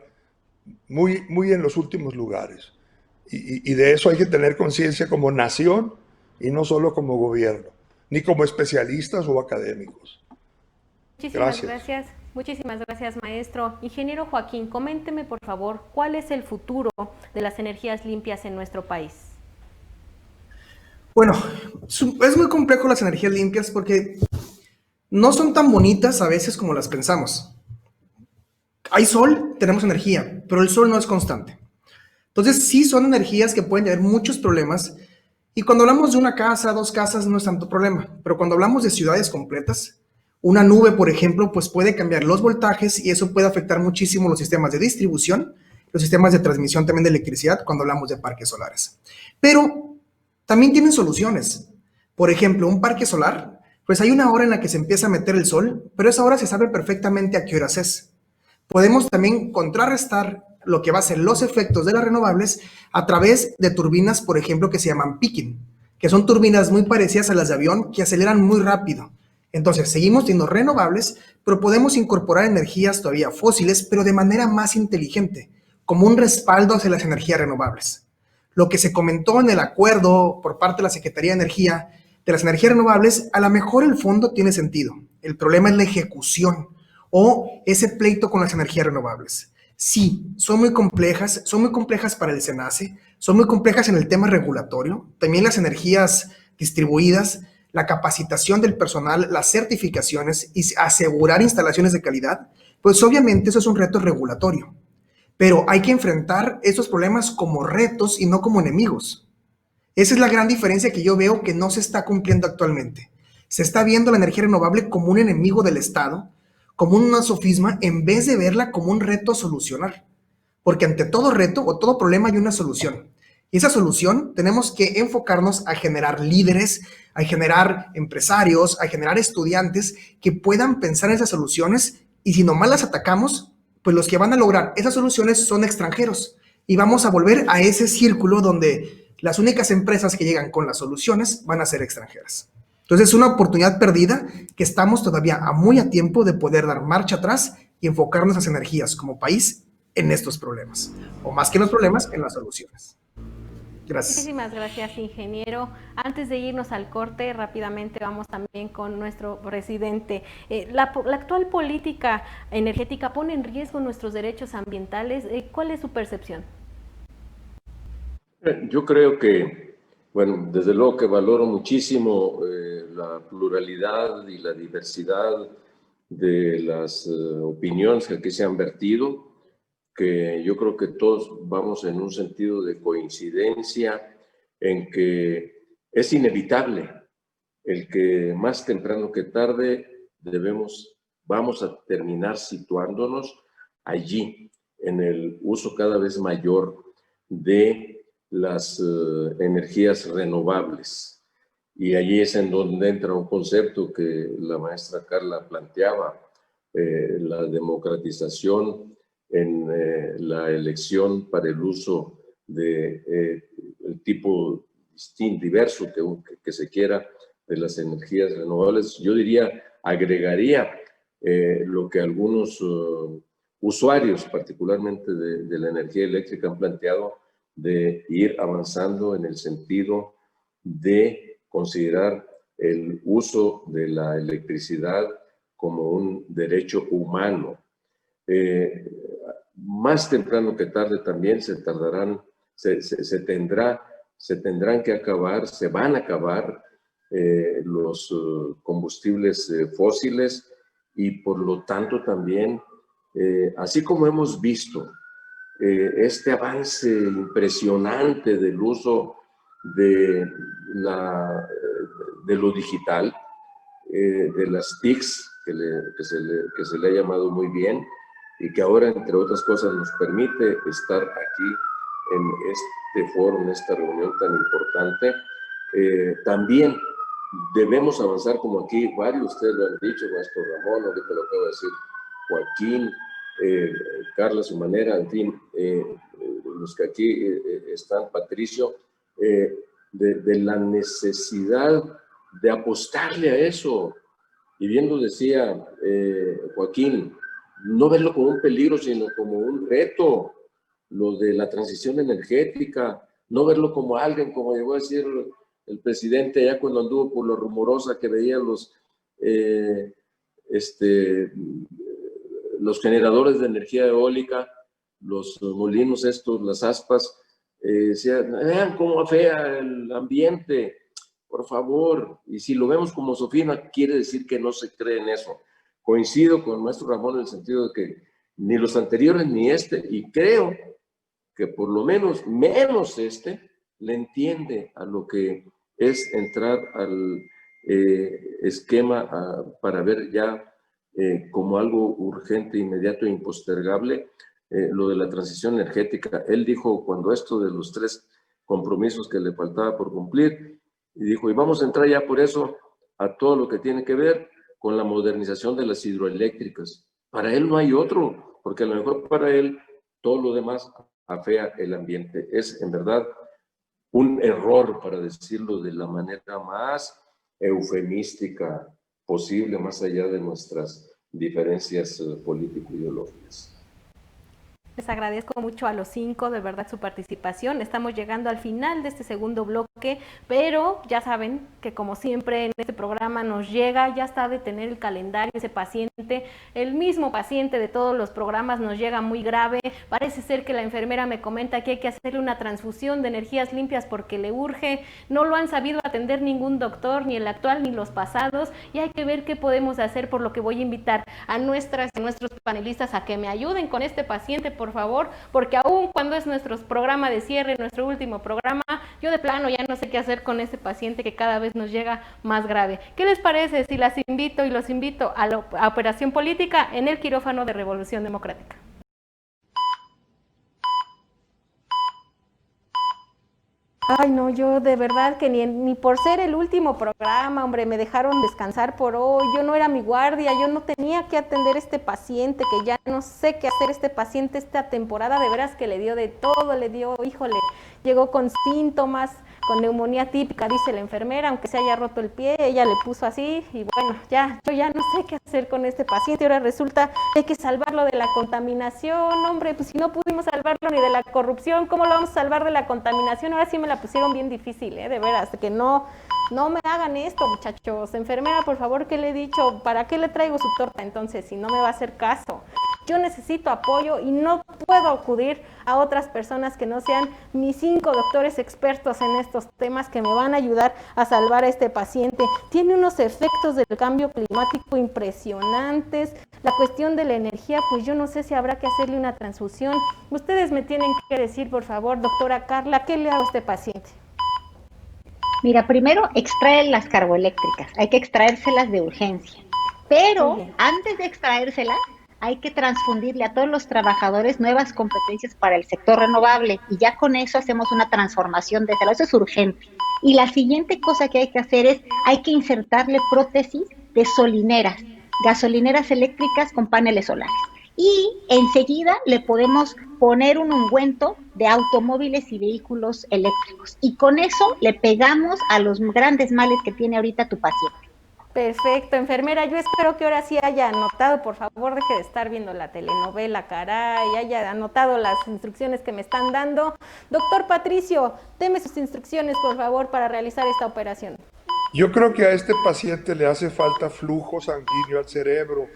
muy en los últimos lugares. Y de eso hay que tener conciencia como nación y no solo como gobierno, ni como especialistas o académicos. Gracias. Muchísimas gracias, maestro. Ingeniero Joaquín, coménteme por favor, ¿cuál es el futuro de las energías limpias en nuestro país? Bueno, es muy complejo las energías limpias porque no son tan bonitas a veces como las pensamos. Hay sol, tenemos energía, pero el sol no es constante. Entonces sí son energías que pueden tener muchos problemas, y cuando hablamos de una casa, dos casas, no es tanto problema, pero cuando hablamos de ciudades completas, una nube, por ejemplo, pues puede cambiar los voltajes y eso puede afectar muchísimo los sistemas de distribución, los sistemas de transmisión también de electricidad cuando hablamos de parques solares. Pero también tienen soluciones. Por ejemplo, un parque solar, pues hay una hora en la que se empieza a meter el sol, pero esa hora se sabe perfectamente a qué horas es. Podemos también contrarrestar lo que va a ser los efectos de las renovables a través de turbinas, por ejemplo, que se llaman peaking, que son turbinas muy parecidas a las de avión que aceleran muy rápido. Entonces, seguimos teniendo renovables, pero podemos incorporar energías todavía fósiles, pero de manera más inteligente, como un respaldo hacia las energías renovables. Lo que se comentó en el acuerdo por parte de la Secretaría de Energía de las energías renovables, a lo mejor el fondo tiene sentido. El problema es la ejecución o ese pleito con las energías renovables. Sí, son muy complejas para el SENACE, son muy complejas en el tema regulatorio, también las energías distribuidas, la capacitación del personal, las certificaciones y asegurar instalaciones de calidad, pues obviamente eso es un reto regulatorio. Pero hay que enfrentar estos problemas como retos y no como enemigos. Esa es la gran diferencia que yo veo que no se está cumpliendo actualmente. Se está viendo la energía renovable como un enemigo del Estado, como un sofisma, en vez de verla como un reto a solucionar. Porque ante todo reto o todo problema hay una solución. Y esa solución tenemos que enfocarnos a generar líderes, a generar empresarios, a generar estudiantes que puedan pensar en esas soluciones, y si nomás las atacamos, pues los que van a lograr esas soluciones son extranjeros. Y vamos a volver a ese círculo donde las únicas empresas que llegan con las soluciones van a ser extranjeras. Entonces es una oportunidad perdida que estamos todavía muy a tiempo de poder dar marcha atrás y enfocar nuestras energías como país en estos problemas, o más que en los problemas, en las soluciones. Gracias. Muchísimas gracias, ingeniero. Antes de irnos al corte, rápidamente vamos también con nuestro presidente. La actual política energética pone en riesgo nuestros derechos ambientales. ¿Cuál es su percepción? Yo creo que, bueno, desde luego que valoro muchísimo la pluralidad y la diversidad de las opiniones que aquí se han vertido, que yo creo que todos vamos en un sentido de coincidencia en que es inevitable el que más temprano que tarde vamos a terminar situándonos allí en el uso cada vez mayor de las energías renovables. Y allí es en donde entra un concepto que la maestra Carla planteaba, la democratización en la elección para el uso de el tipo diverso que se quiera de las energías renovables. Yo diría, agregaría lo que algunos usuarios, particularmente de la energía eléctrica, han planteado, de ir avanzando en el sentido de considerar el uso de la electricidad como un derecho humano. Más temprano que tarde también se tendrán que acabar, se van a acabar los combustibles fósiles, y por lo tanto también, así como hemos visto este avance impresionante del uso de lo digital, de las TICs, que se le ha llamado muy bien, y que ahora, entre otras cosas, nos permite estar aquí en este foro, en esta reunión tan importante. También debemos avanzar, como aquí varios de ustedes lo han dicho, maestro Ramón, ahorita lo acabo de decir Joaquín, Carla, su manera, en fin, los que aquí están, Patricio, de la necesidad de apostarle a eso. Y bien lo decía Joaquín, no verlo como un peligro, sino como un reto, lo de la transición energética, no verlo como alguien, como llegó a decir el presidente ya cuando anduvo por lo rumorosa que veía los generadores de energía eólica, los molinos estos, las aspas, decían, vean cómo afea el ambiente, por favor. Y si lo vemos como Sofía, quiere decir que no se cree en eso. Coincido con el maestro Ramón en el sentido de que ni los anteriores ni y creo que por lo menos le entiende a lo que es entrar al esquema para ver ya como algo urgente, inmediato e impostergable lo de la transición energética. Él dijo cuando esto de los 3 compromisos que le faltaba por cumplir, y dijo, y vamos a entrar ya por eso a todo lo que tiene que ver con la modernización de las hidroeléctricas. Para él no hay otro, porque a lo mejor para él todo lo demás afea el ambiente. Es en verdad un error, para decirlo de la manera más eufemística posible, más allá de nuestras diferencias político-ideológicas. Les agradezco mucho a los 5, de verdad, su participación. Estamos llegando al final de este segundo bloque, pero ya saben que como siempre en este programa nos llega, ya está de tener el calendario ese paciente, el mismo paciente de todos los programas nos llega muy grave. Parece ser que la enfermera me comenta que hay que hacerle una transfusión de energías limpias porque le urge. No lo han sabido atender ningún doctor, ni el actual ni los pasados, y hay que ver qué podemos hacer, por lo que voy a invitar a nuestros panelistas a que me ayuden con este paciente, por favor, porque aún cuando es nuestro programa de cierre, nuestro último programa, yo de plano ya no sé qué hacer con este paciente que cada vez nos llega más grave. ¿Qué les parece si las invito y los invito a Operación Política en el quirófano de Revolución Democrática? Ay, no, yo de verdad que ni por ser el último programa, hombre, me dejaron descansar por hoy. Yo no era mi guardia, yo no tenía que atender a este paciente, que ya no sé qué hacer este paciente esta temporada. De veras que le dio de todo, híjole, llegó con síntomas, con neumonía típica, dice la enfermera, aunque se haya roto el pie, ella le puso así, y bueno, yo ya no sé qué hacer con este paciente. Ahora resulta que hay que salvarlo de la contaminación. Hombre, pues si no pudimos salvarlo ni de la corrupción, ¿cómo lo vamos a salvar de la contaminación? Ahora sí me la pusieron bien difícil, de veras, que no me hagan esto, muchachos. Enfermera, por favor, ¿qué le he dicho? ¿Para qué le traigo su torta entonces si no me va a hacer caso? Yo necesito apoyo y no puedo acudir a otras personas que no sean mis 5 doctores expertos en estos temas que me van a ayudar a salvar a este paciente. Tiene unos efectos del cambio climático impresionantes. La cuestión de la energía, pues yo no sé si habrá que hacerle una transfusión. Ustedes me tienen que decir, por favor, doctora Carla, ¿qué le hago a este paciente? Mira, primero extrae las carboeléctricas, hay que extraérselas de urgencia, pero antes de extraérselas hay que transfundirle a todos los trabajadores nuevas competencias para el sector renovable y ya con eso hacemos una transformación de salud. Eso es urgente. Y la siguiente cosa que hay que hacer es, hay que insertarle prótesis de solineras, gasolineras eléctricas con paneles solares. Y enseguida le podemos poner un ungüento de automóviles y vehículos eléctricos. Y con eso le pegamos a los grandes males que tiene ahorita tu paciente. Perfecto, enfermera, yo espero que ahora sí haya anotado, por favor, deje de estar viendo la telenovela, caray, haya anotado las instrucciones que me están dando. Doctor Patricio, deme sus instrucciones, por favor, para realizar esta operación. Yo creo que a este paciente le hace falta flujo sanguíneo al cerebro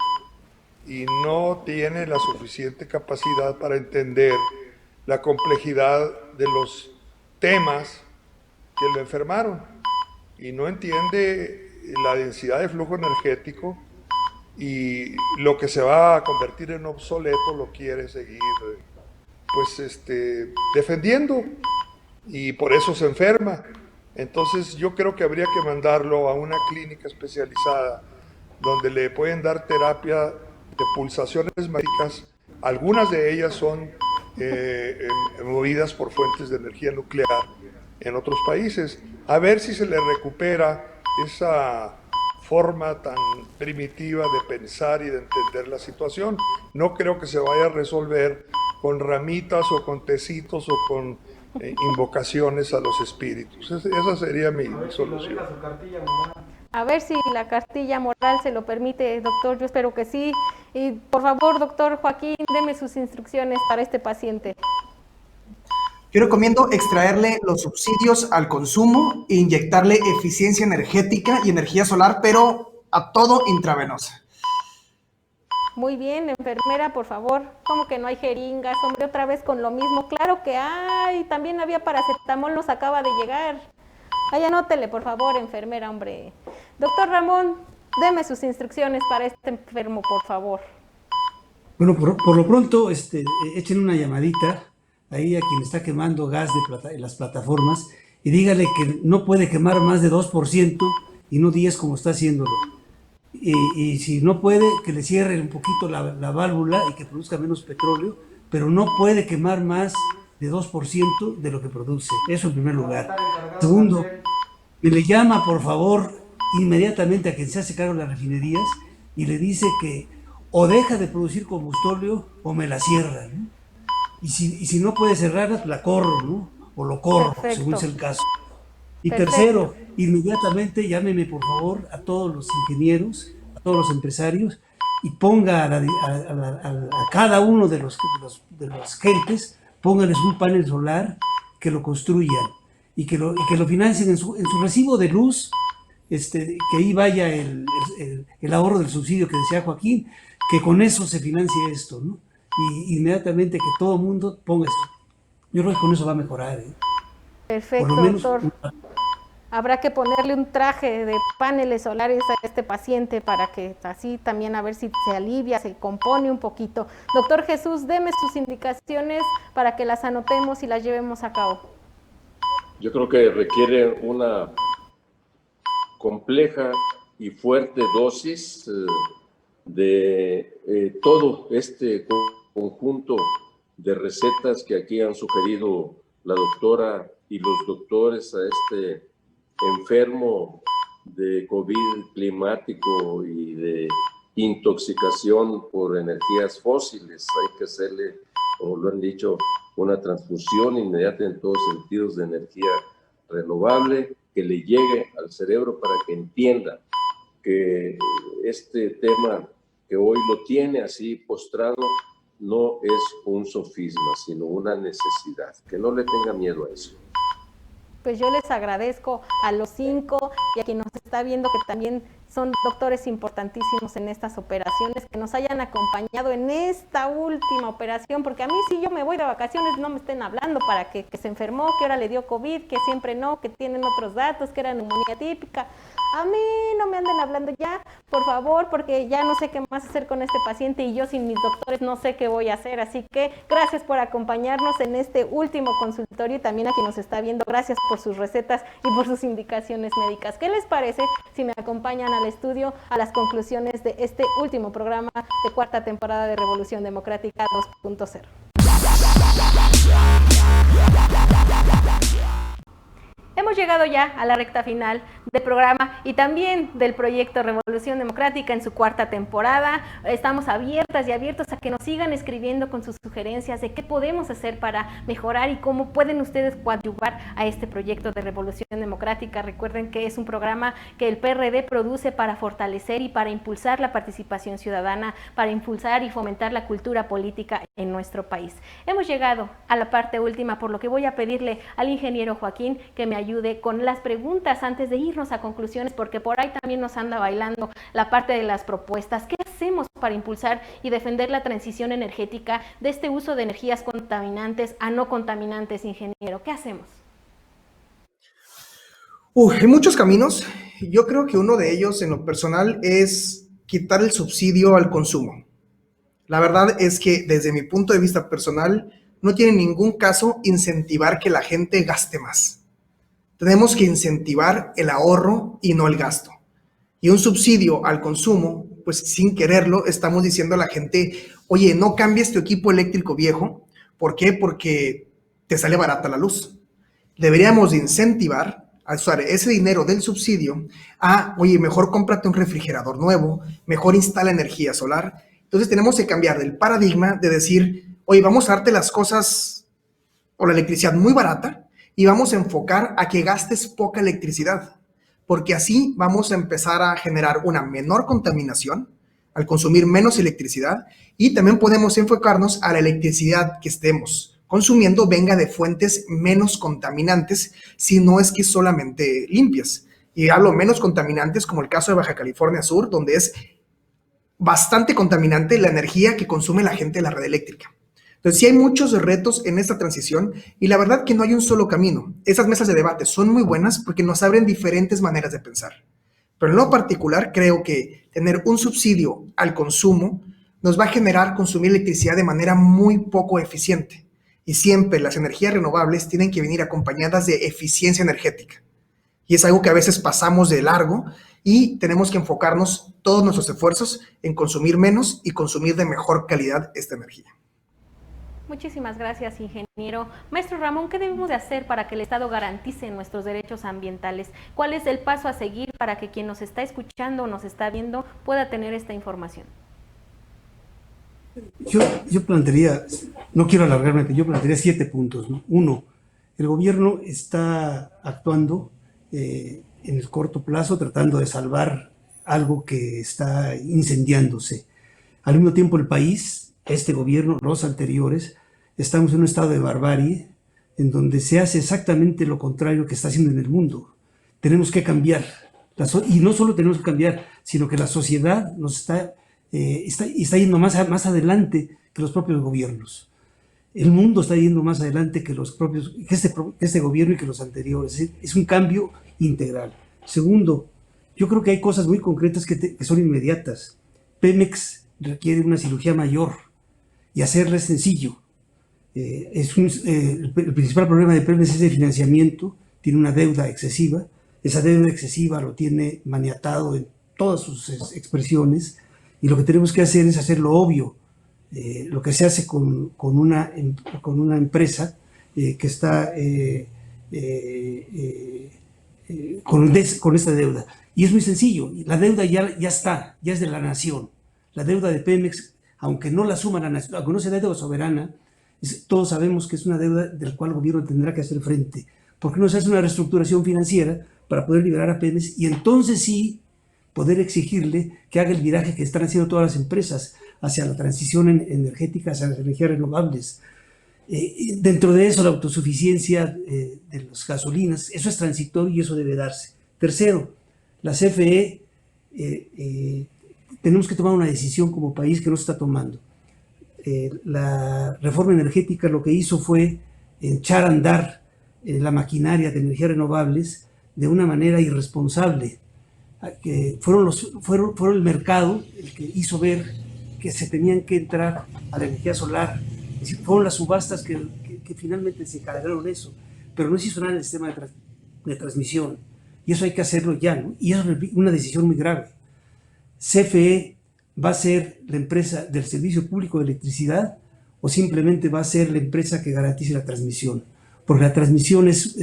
y no tiene la suficiente capacidad para entender la complejidad de los temas que lo enfermaron y no entiende la densidad de flujo energético y lo que se va a convertir en obsoleto lo quiere seguir defendiendo y por eso se enferma. Entonces yo creo que habría que mandarlo a una clínica especializada donde le pueden dar terapia de pulsaciones magnéticas. Algunas de ellas son movidas por fuentes de energía nuclear en otros países, a ver si se le recupera esa forma tan primitiva de pensar y de entender la situación. No creo que se vaya a resolver con ramitas o con tecitos o con invocaciones a los espíritus. Esa sería mi solución. A ver si la cartilla moral se lo permite, doctor, yo espero que sí. Y por favor, doctor Joaquín, deme sus instrucciones para este paciente. Yo recomiendo extraerle los subsidios al consumo e inyectarle eficiencia energética y energía solar, pero a todo intravenosa. Muy bien, enfermera, por favor. ¿Cómo que no hay jeringas? Hombre, otra vez con lo mismo. Claro que hay. También había paracetamol, nos acaba de llegar. Ay, anótele, por favor, enfermera, hombre. Doctor Ramón, deme sus instrucciones para este enfermo, por favor. Bueno, por lo pronto, echen una llamadita ahí a quien está quemando gas en las plataformas y dígale que no puede quemar más de 2% y no 10% como está haciéndolo. Y si no puede, que le cierre un poquito la válvula y que produzca menos petróleo, pero no puede quemar más de 2% de lo que produce. Eso en primer lugar. Segundo, me le llama, por favor, inmediatamente a quien se hace cargo de las refinerías y le dice que o deja de producir combustible o me la cierra, ¿no? Y si no puede cerrarla, la corro, ¿no? O lo corro, perfecto, según sea el caso. Y perfecto, tercero, inmediatamente llámeme por favor a todos los ingenieros, a todos los empresarios y ponga a cada uno de las gentes, póngales un panel solar, que lo construyan y que lo financien en su recibo de luz, que ahí vaya el ahorro del subsidio que decía Joaquín, que con eso se financie esto, ¿no? Y inmediatamente que todo el mundo ponga esto. Yo creo que con eso va a mejorar, ¿eh? Perfecto, Por lo menos, doctor. Habrá que ponerle un traje de paneles solares a este paciente para que así también a ver si se alivia, se compone un poquito. Doctor Jesús, deme sus indicaciones para que las anotemos y las llevemos a cabo. Yo creo que requiere una compleja y fuerte dosis de todo este conjunto de recetas que aquí han sugerido la doctora y los doctores a este enfermo de COVID climático y de intoxicación por energías fósiles. Hay que hacerle, como lo han dicho, una transfusión inmediata en todos sentidos de energía renovable que le llegue al cerebro para que entienda que este tema que hoy lo tiene así postrado no es un sofisma, sino una necesidad. Que no le tenga miedo a eso. Pues yo les agradezco a los 5 y a quien nos está viendo, que también son doctores importantísimos en estas operaciones, que nos hayan acompañado en esta última operación, porque a mí si yo me voy de vacaciones no me estén hablando para que se enfermó, que ahora le dio COVID, que siempre no, que tienen otros datos, que era neumonía típica. A mí no me anden hablando ya, por favor, porque ya no sé qué más hacer con este paciente y yo sin mis doctores no sé qué voy a hacer. Así que gracias por acompañarnos en este último consultorio y también a quien nos está viendo, gracias por sus recetas y por sus indicaciones médicas. ¿Qué les parece si me acompañan al estudio a las conclusiones de este último programa de cuarta temporada de Revolución Democrática 2.0? Hemos llegado ya a la recta final del programa y también del proyecto Revolución Democrática en su cuarta temporada. Estamos abiertas y abiertos a que nos sigan escribiendo con sus sugerencias de qué podemos hacer para mejorar y cómo pueden ustedes coadyuvar a este proyecto de Revolución Democrática. Recuerden que es un programa que el PRD produce para fortalecer y para impulsar la participación ciudadana, para impulsar y fomentar la cultura política en nuestro país. Hemos llegado a la parte última, por lo que voy a pedirle al ingeniero Joaquín que me ayude con las preguntas antes de irnos a conclusiones, porque por ahí también nos anda bailando la parte de las propuestas. ¿Qué hacemos para impulsar y defender la transición energética de este uso de energías contaminantes a no contaminantes, ingeniero? ¿Qué hacemos? Hay muchos caminos. Yo creo que uno de ellos, en lo personal, es quitar el subsidio al consumo. La verdad es que desde mi punto de vista personal, no tiene ningún caso incentivar que la gente gaste más. Tenemos que incentivar el ahorro y no el gasto. Y un subsidio al consumo, pues sin quererlo, estamos diciendo a la gente, oye, no cambies tu equipo eléctrico viejo. ¿Por qué? Porque te sale barata la luz. Deberíamos incentivar a usar ese dinero del subsidio a, oye, mejor cómprate un refrigerador nuevo, mejor instala energía solar. Entonces tenemos que cambiar del paradigma de decir, oye, vamos a darte las cosas o la electricidad muy barata y vamos a enfocar a que gastes poca electricidad, porque así vamos a empezar a generar una menor contaminación al consumir menos electricidad, y también podemos enfocarnos a la electricidad que estemos consumiendo venga de fuentes menos contaminantes, si no es que solamente limpias. Y hablo menos contaminantes como el caso de Baja California Sur, donde es bastante contaminante la energía que consume la gente de la red eléctrica. Entonces, sí hay muchos retos en esta transición y la verdad que no hay un solo camino. Esas mesas de debate son muy buenas porque nos abren diferentes maneras de pensar. Pero en lo particular, creo que tener un subsidio al consumo nos va a generar consumir electricidad de manera muy poco eficiente. Y siempre las energías renovables tienen que venir acompañadas de eficiencia energética. Y es algo que a veces pasamos de largo y tenemos que enfocarnos todos nuestros esfuerzos en consumir menos y consumir de mejor calidad esta energía. Muchísimas gracias, ingeniero. Maestro Ramón, ¿qué debemos de hacer para que el Estado garantice nuestros derechos ambientales? ¿Cuál es el paso a seguir para que quien nos está escuchando o nos está viendo pueda tener esta información? Yo plantearía, no quiero alargarme, pero yo plantearía 7 puntos, ¿no? 1, el gobierno está actuando en el corto plazo tratando de salvar algo que está incendiándose. Al mismo tiempo el país, este gobierno, los anteriores, estamos en un estado de barbarie en donde se hace exactamente lo contrario que está haciendo en el mundo. Tenemos que cambiar, y no solo tenemos que cambiar, sino que la sociedad nos está yendo más adelante que los propios gobiernos. El mundo está yendo más adelante que este gobierno y que los anteriores. Es un cambio integral. Segundo, yo creo que hay cosas muy concretas que son inmediatas. Pemex requiere una cirugía mayor y hacerla es sencillo. El principal problema de Pemex es el financiamiento, tiene una deuda excesiva. Esa deuda excesiva lo tiene maniatado en todas sus expresiones, y lo que tenemos que hacer es hacer lo obvio, lo que se hace con una empresa que está con esta deuda. Y es muy sencillo, la deuda ya es de la nación. La deuda de Pemex, aunque no la suma la nación, aunque no sea deuda soberana, todos sabemos que es una deuda de la cual el gobierno tendrá que hacer frente. ¿Por qué no se hace una reestructuración financiera para poder liberar a Pemex y entonces sí poder exigirle que haga el viraje que están haciendo todas las empresas hacia la transición energética, hacia las energías renovables? Dentro de eso, la autosuficiencia de las gasolinas, eso es transitorio y eso debe darse. Tercero, la CFE, tenemos que tomar una decisión como país que no se está tomando. La reforma energética lo que hizo fue echar a andar la maquinaria de energías renovables de una manera irresponsable. Fueron el mercado el que hizo ver que se tenían que entrar a la energía solar. Es decir, fueron las subastas que finalmente se encargaron eso, pero no se hizo nada en el sistema de transmisión, y eso hay que hacerlo ya, ¿no? Y es una decisión muy grave. CFE va a ser la empresa del servicio público de electricidad o simplemente va a ser la empresa que garantice la transmisión, porque la transmisión es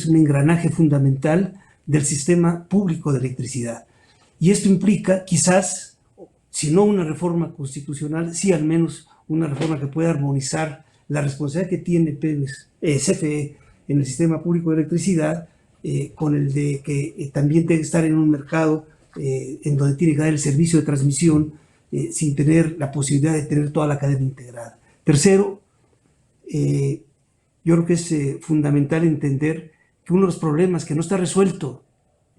un engranaje fundamental del sistema público de electricidad. Y esto implica quizás, si no una reforma constitucional, sí al menos una reforma que pueda armonizar la responsabilidad que tiene CFE en el sistema público de electricidad con el de que también tiene que estar en un mercado en donde tiene que dar el servicio de transmisión sin tener la posibilidad de tener toda la cadena integrada. Tercero, yo creo que es fundamental entender que uno de los problemas que no está resuelto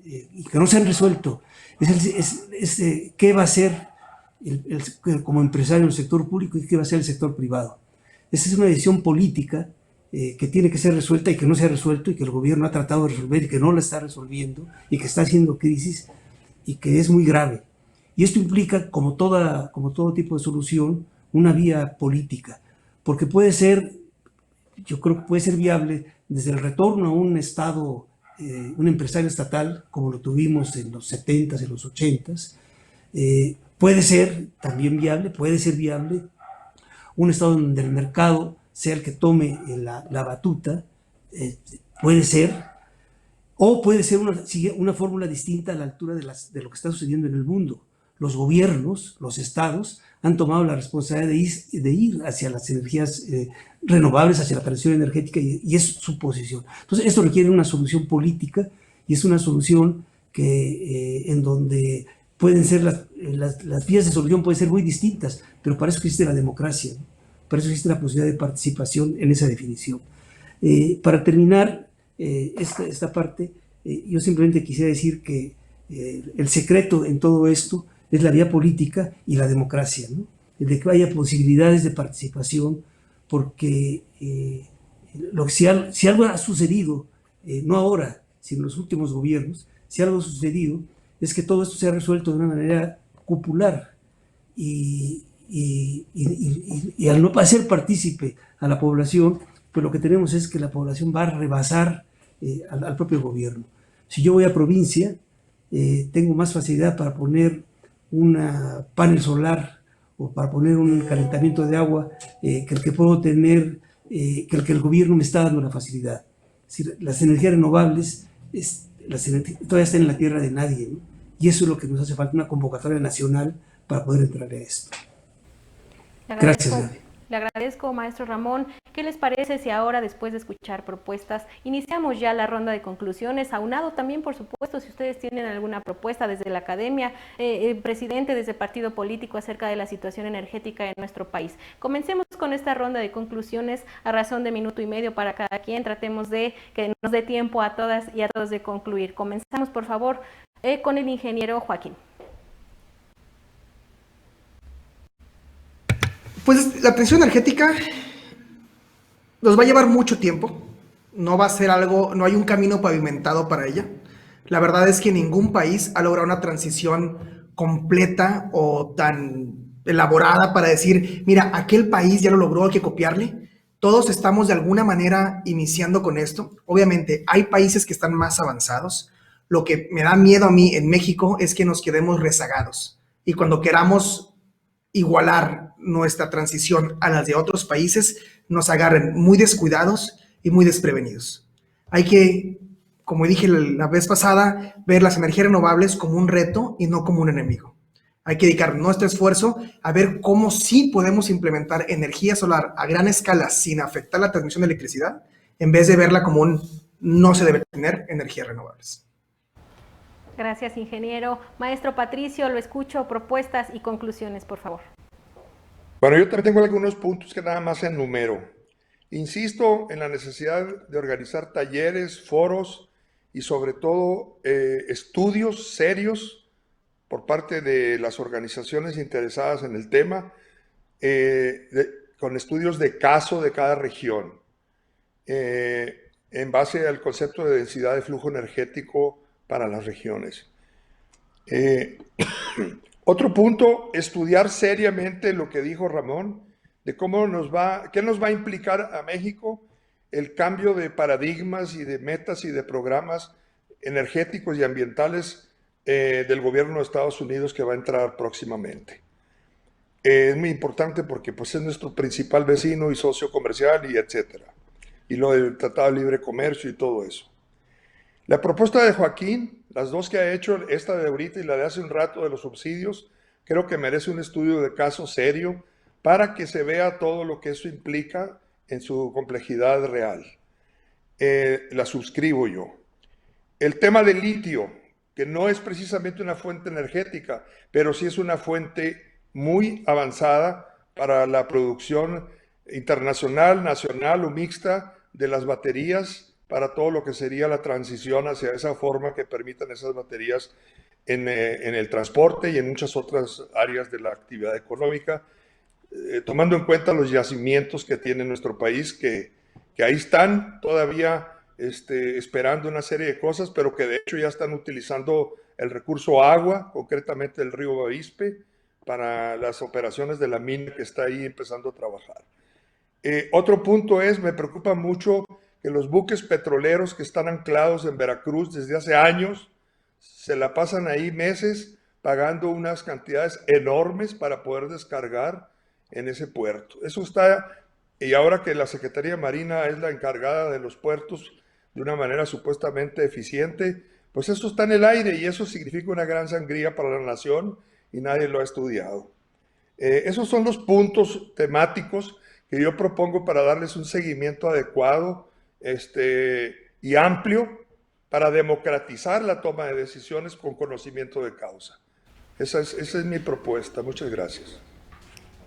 y que no se han resuelto es qué va a hacer como empresario el sector público y qué va a hacer el sector privado. Esa es una decisión política que tiene que ser resuelta y que no se ha resuelto y que el gobierno ha tratado de resolver y que no la está resolviendo y que está haciendo crisis y que es muy grave. Y esto implica, como todo tipo de solución, una vía política, porque yo creo que puede ser viable desde el retorno a un Estado, un empresario estatal, como lo tuvimos en los 70s, en los 80s. Puede ser viable un Estado donde el mercado sea el que tome la batuta, puede ser, o puede ser una fórmula distinta a la altura de lo que está sucediendo en el mundo. los gobiernos, los estados, han tomado la responsabilidad de ir hacia las energías renovables, hacia la transición energética, y es su posición. Entonces, esto requiere una solución política, y es una solución que, en donde pueden ser las vías de solución pueden ser muy distintas, pero para eso existe la democracia, ¿no? Para eso existe la posibilidad de participación en esa definición. Para terminar esta parte, yo simplemente quisiera decir que el secreto en todo esto es la vía política y la democracia, ¿no? El de que haya posibilidades de participación, porque si algo ha sucedido, no ahora, sino en los últimos gobiernos, si algo ha sucedido, es que todo esto se ha resuelto de una manera popular, y al no hacer partícipe a la población, pues lo que tenemos es que la población va a rebasar al propio gobierno. Si yo voy a provincia, tengo más facilidad para poner una panel solar o para poner un calentamiento de agua que el que puedo tener, que el gobierno me está dando la facilidad. Es decir, las energías renovables todavía están en la tierra de nadie, ¿no? Y eso es lo que nos hace falta, una convocatoria nacional para poder entrar a esto. Gracias. Le agradezco, maestro Ramón. ¿Qué les parece si ahora, después de escuchar propuestas, iniciamos ya la ronda de conclusiones? Aunado también, por supuesto, si ustedes tienen alguna propuesta desde la academia, presidente, desde partido político, acerca de la situación energética en nuestro país. Comencemos con esta ronda de conclusiones a razón de minuto y medio para cada quien. Tratemos de que nos dé tiempo a todas y a todos de concluir. Comenzamos, por favor, con el ingeniero Joaquín. Pues la transición energética nos va a llevar mucho tiempo, no va a ser algo, no hay un camino pavimentado para ella. La verdad es que ningún país ha logrado una transición completa o tan elaborada para decir, mira, aquel país ya lo logró, hay que copiarle. Todos estamos de alguna manera iniciando con esto. Obviamente hay países que están más avanzados. Lo que me da miedo a mí en México es que nos quedemos rezagados, y cuando queramos igualar nuestra transición a las de otros países, nos agarren muy descuidados y muy desprevenidos. Hay que, como dije la vez pasada, ver las energías renovables como un reto y no como un enemigo. Hay que dedicar nuestro esfuerzo a ver cómo sí podemos implementar energía solar a gran escala sin afectar la transmisión de electricidad, en vez de verla como un no se debe tener energías renovables. Gracias, ingeniero. Maestro Patricio, lo escucho. Propuestas y conclusiones, por favor. Bueno, yo también tengo algunos puntos que nada más enumero. Insisto en la necesidad de organizar talleres, foros y sobre todo estudios serios por parte de las organizaciones interesadas en el tema, con estudios de caso de cada región, en base al concepto de densidad de flujo energético para las regiones. Otro punto, estudiar seriamente lo que dijo Ramón, de qué nos va a implicar a México el cambio de paradigmas y de metas y de programas energéticos y ambientales del gobierno de Estados Unidos que va a entrar próximamente. Es muy importante porque pues, es nuestro principal vecino y socio comercial y etcétera. Y lo del Tratado de Libre Comercio y todo eso. La propuesta de Joaquín, las dos que ha hecho, esta de ahorita y la de hace un rato de los subsidios, creo que merece un estudio de caso serio para que se vea todo lo que eso implica en su complejidad real. La suscribo yo. El tema del litio, que no es precisamente una fuente energética, pero sí es una fuente muy avanzada para la producción internacional, nacional o mixta de las baterías, para todo lo que sería la transición hacia esa forma que permitan esas baterías en el transporte y en muchas otras áreas de la actividad económica, tomando en cuenta los yacimientos que tiene nuestro país, que ahí están todavía esperando una serie de cosas, pero que de hecho ya están utilizando el recurso agua, concretamente el río Bavispe, para las operaciones de la mina que está ahí empezando a trabajar. Otro punto es, me preocupa mucho que los buques petroleros que están anclados en Veracruz desde hace años se la pasan ahí meses pagando unas cantidades enormes para poder descargar en ese puerto. Eso está, y ahora que la Secretaría de Marina es la encargada de los puertos de una manera supuestamente eficiente, pues eso está en el aire y eso significa una gran sangría para la nación y nadie lo ha estudiado. Esos son los puntos temáticos que yo propongo para darles un seguimiento adecuado y amplio para democratizar la toma de decisiones con conocimiento de causa. Esa es mi propuesta. Muchas gracias.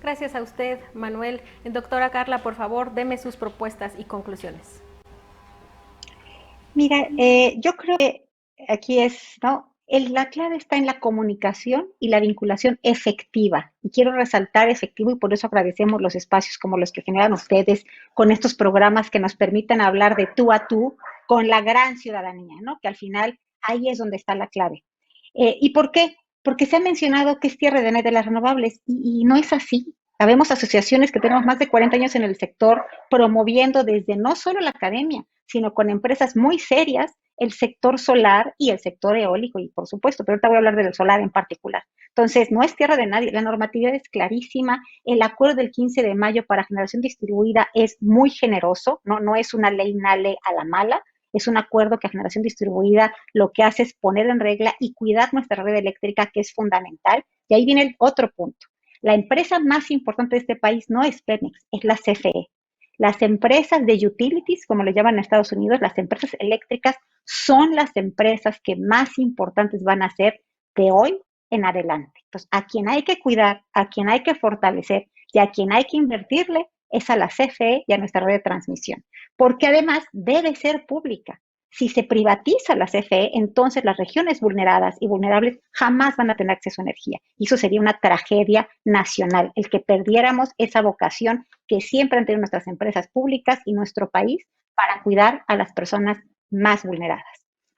Gracias a usted, Manuel. Doctora Carla, por favor, deme sus propuestas y conclusiones. Mira, yo creo que aquí ¿no? La clave está en la comunicación y la vinculación efectiva. Y quiero resaltar efectivo y por eso agradecemos los espacios como los que generan ustedes con estos programas que nos permiten hablar de tú a tú con la gran ciudadanía, ¿no? Que al final ahí es donde está la clave. ¿Y por qué? Porque se ha mencionado que es tierra de nadie de las renovables y no es así. Habemos asociaciones que tenemos más de 40 años en el sector promoviendo desde no solo la academia, sino con empresas muy serias el sector solar y el sector eólico, y por supuesto, pero ahorita voy a hablar del solar en particular. Entonces, no es tierra de nadie, la normatividad es clarísima, el acuerdo del 15 de mayo para generación distribuida es muy generoso, no es una ley NALE a la mala, es un acuerdo que a generación distribuida lo que hace es poner en regla y cuidar nuestra red eléctrica, que es fundamental. Y ahí viene el otro punto. La empresa más importante de este país no es Pemex, es la CFE. Las empresas de utilities, como le llaman en Estados Unidos, las empresas eléctricas, son las empresas que más importantes van a ser de hoy en adelante. Entonces, a quien hay que cuidar, a quien hay que fortalecer y a quien hay que invertirle es a la CFE y a nuestra red de transmisión, porque además debe ser pública. Si se privatiza la CFE, entonces las regiones vulneradas y vulnerables jamás van a tener acceso a energía. Y eso sería una tragedia nacional, el que perdiéramos esa vocación que siempre han tenido nuestras empresas públicas y nuestro país para cuidar a las personas más vulneradas.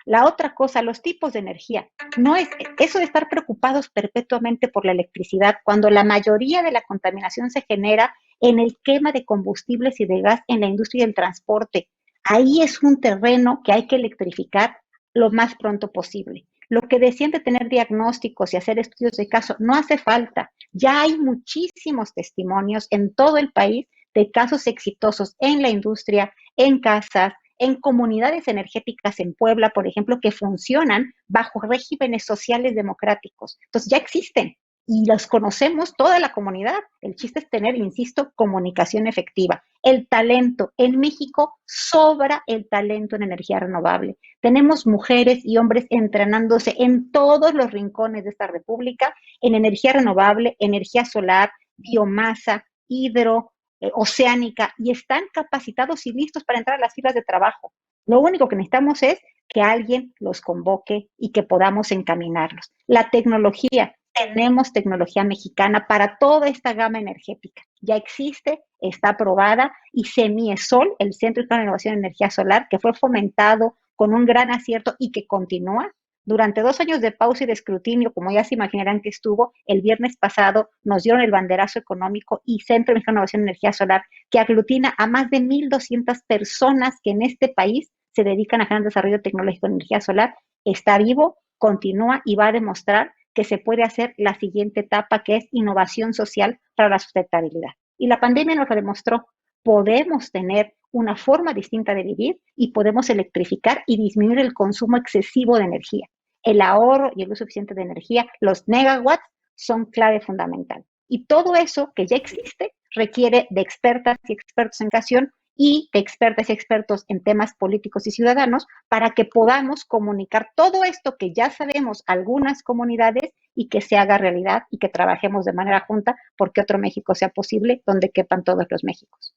La otra cosa, los tipos de energía. No es eso de estar preocupados perpetuamente por la electricidad, cuando la mayoría de la contaminación se genera en el quema de combustibles y de gas en la industria del transporte. Ahí es un terreno que hay que electrificar lo más pronto posible. Lo que decían de tener diagnósticos y hacer estudios de caso no hace falta. Ya hay muchísimos testimonios en todo el país de casos exitosos en la industria, en casas, en comunidades energéticas en Puebla, por ejemplo, que funcionan bajo regímenes sociales democráticos. Entonces ya existen y los conocemos toda la comunidad. El chiste es tener, insisto, comunicación efectiva. El talento en México sobra el talento en energía renovable. Tenemos mujeres y hombres entrenándose en todos los rincones de esta república en energía renovable, energía solar, biomasa, hidro, oceánica, y están capacitados y listos para entrar a las filas de trabajo. Lo único que necesitamos es que alguien los convoque y que podamos encaminarlos. La tecnología, tenemos tecnología mexicana para toda esta gama energética. Ya existe, está aprobada, y Semiesol, el Centro de Innovación en Energía Solar, que fue fomentado con un gran acierto y que continúa. Durante 2 años de pausa y de escrutinio, como ya se imaginarán que estuvo, el viernes pasado nos dieron el banderazo económico, y Centro de Innovación en Energía Solar, que aglutina a más de 1,200 personas que en este país se dedican a generar desarrollo tecnológico en energía solar, está vivo, continúa y va a demostrar que se puede hacer la siguiente etapa, que es innovación social para la sustentabilidad. Y la pandemia nos lo demostró. Podemos tener una forma distinta de vivir y podemos electrificar y disminuir el consumo excesivo de energía. El ahorro y el uso eficiente de energía, los megawatts, son clave fundamental. Y todo eso que ya existe requiere de expertas y expertos en educación y de expertas y expertos en temas políticos y ciudadanos para que podamos comunicar todo esto que ya sabemos algunas comunidades y que se haga realidad y que trabajemos de manera junta porque otro México sea posible donde quepan todos los Méxicos.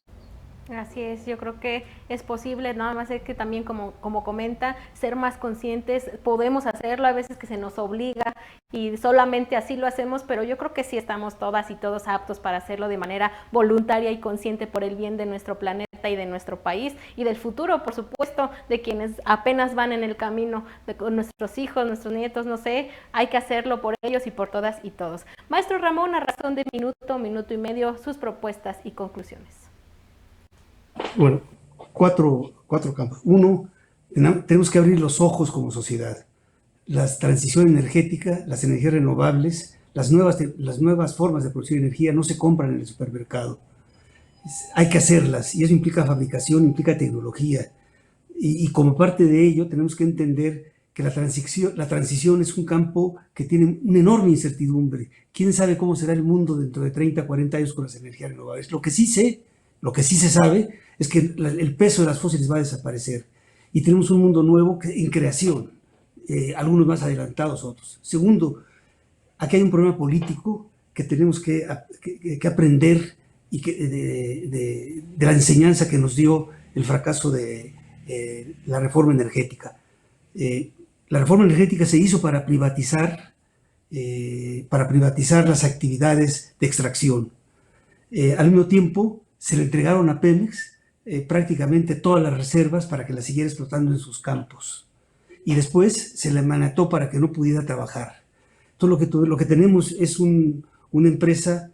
Así es, yo creo que es posible, nada más es que también como comenta, ser más conscientes, podemos hacerlo, a veces que se nos obliga y solamente así lo hacemos, pero yo creo que sí estamos todas y todos aptos para hacerlo de manera voluntaria y consciente por el bien de nuestro planeta y de nuestro país y del futuro, por supuesto, de quienes apenas van en el camino, de nuestros hijos, nuestros nietos, no sé, hay que hacerlo por ellos y por todas y todos. Maestro Ramón, a razón de minuto y medio, sus propuestas y conclusiones. Bueno, cuatro campos. Uno, tenemos que abrir los ojos como sociedad. La transición energética, las energías renovables, las nuevas formas de producir energía no se compran en el supermercado. Hay que hacerlas, y eso implica fabricación, implica tecnología. Y como parte de ello tenemos que entender que la transición es un campo que tiene una enorme incertidumbre. ¿Quién sabe cómo será el mundo dentro de 30, 40 años con las energías renovables? Lo que sí se sabe es que el peso de las fósiles va a desaparecer y tenemos un mundo nuevo en creación, algunos más adelantados, otros. Segundo, aquí hay un problema político que tenemos que aprender y de la enseñanza que nos dio el fracaso de la reforma energética. La reforma energética se hizo para privatizar las actividades de extracción. Al mismo tiempo, se le entregaron a Pemex prácticamente todas las reservas para que las siguiera explotando en sus campos. Y después se le mandató para que no pudiera trabajar. Entonces, lo que tenemos es una empresa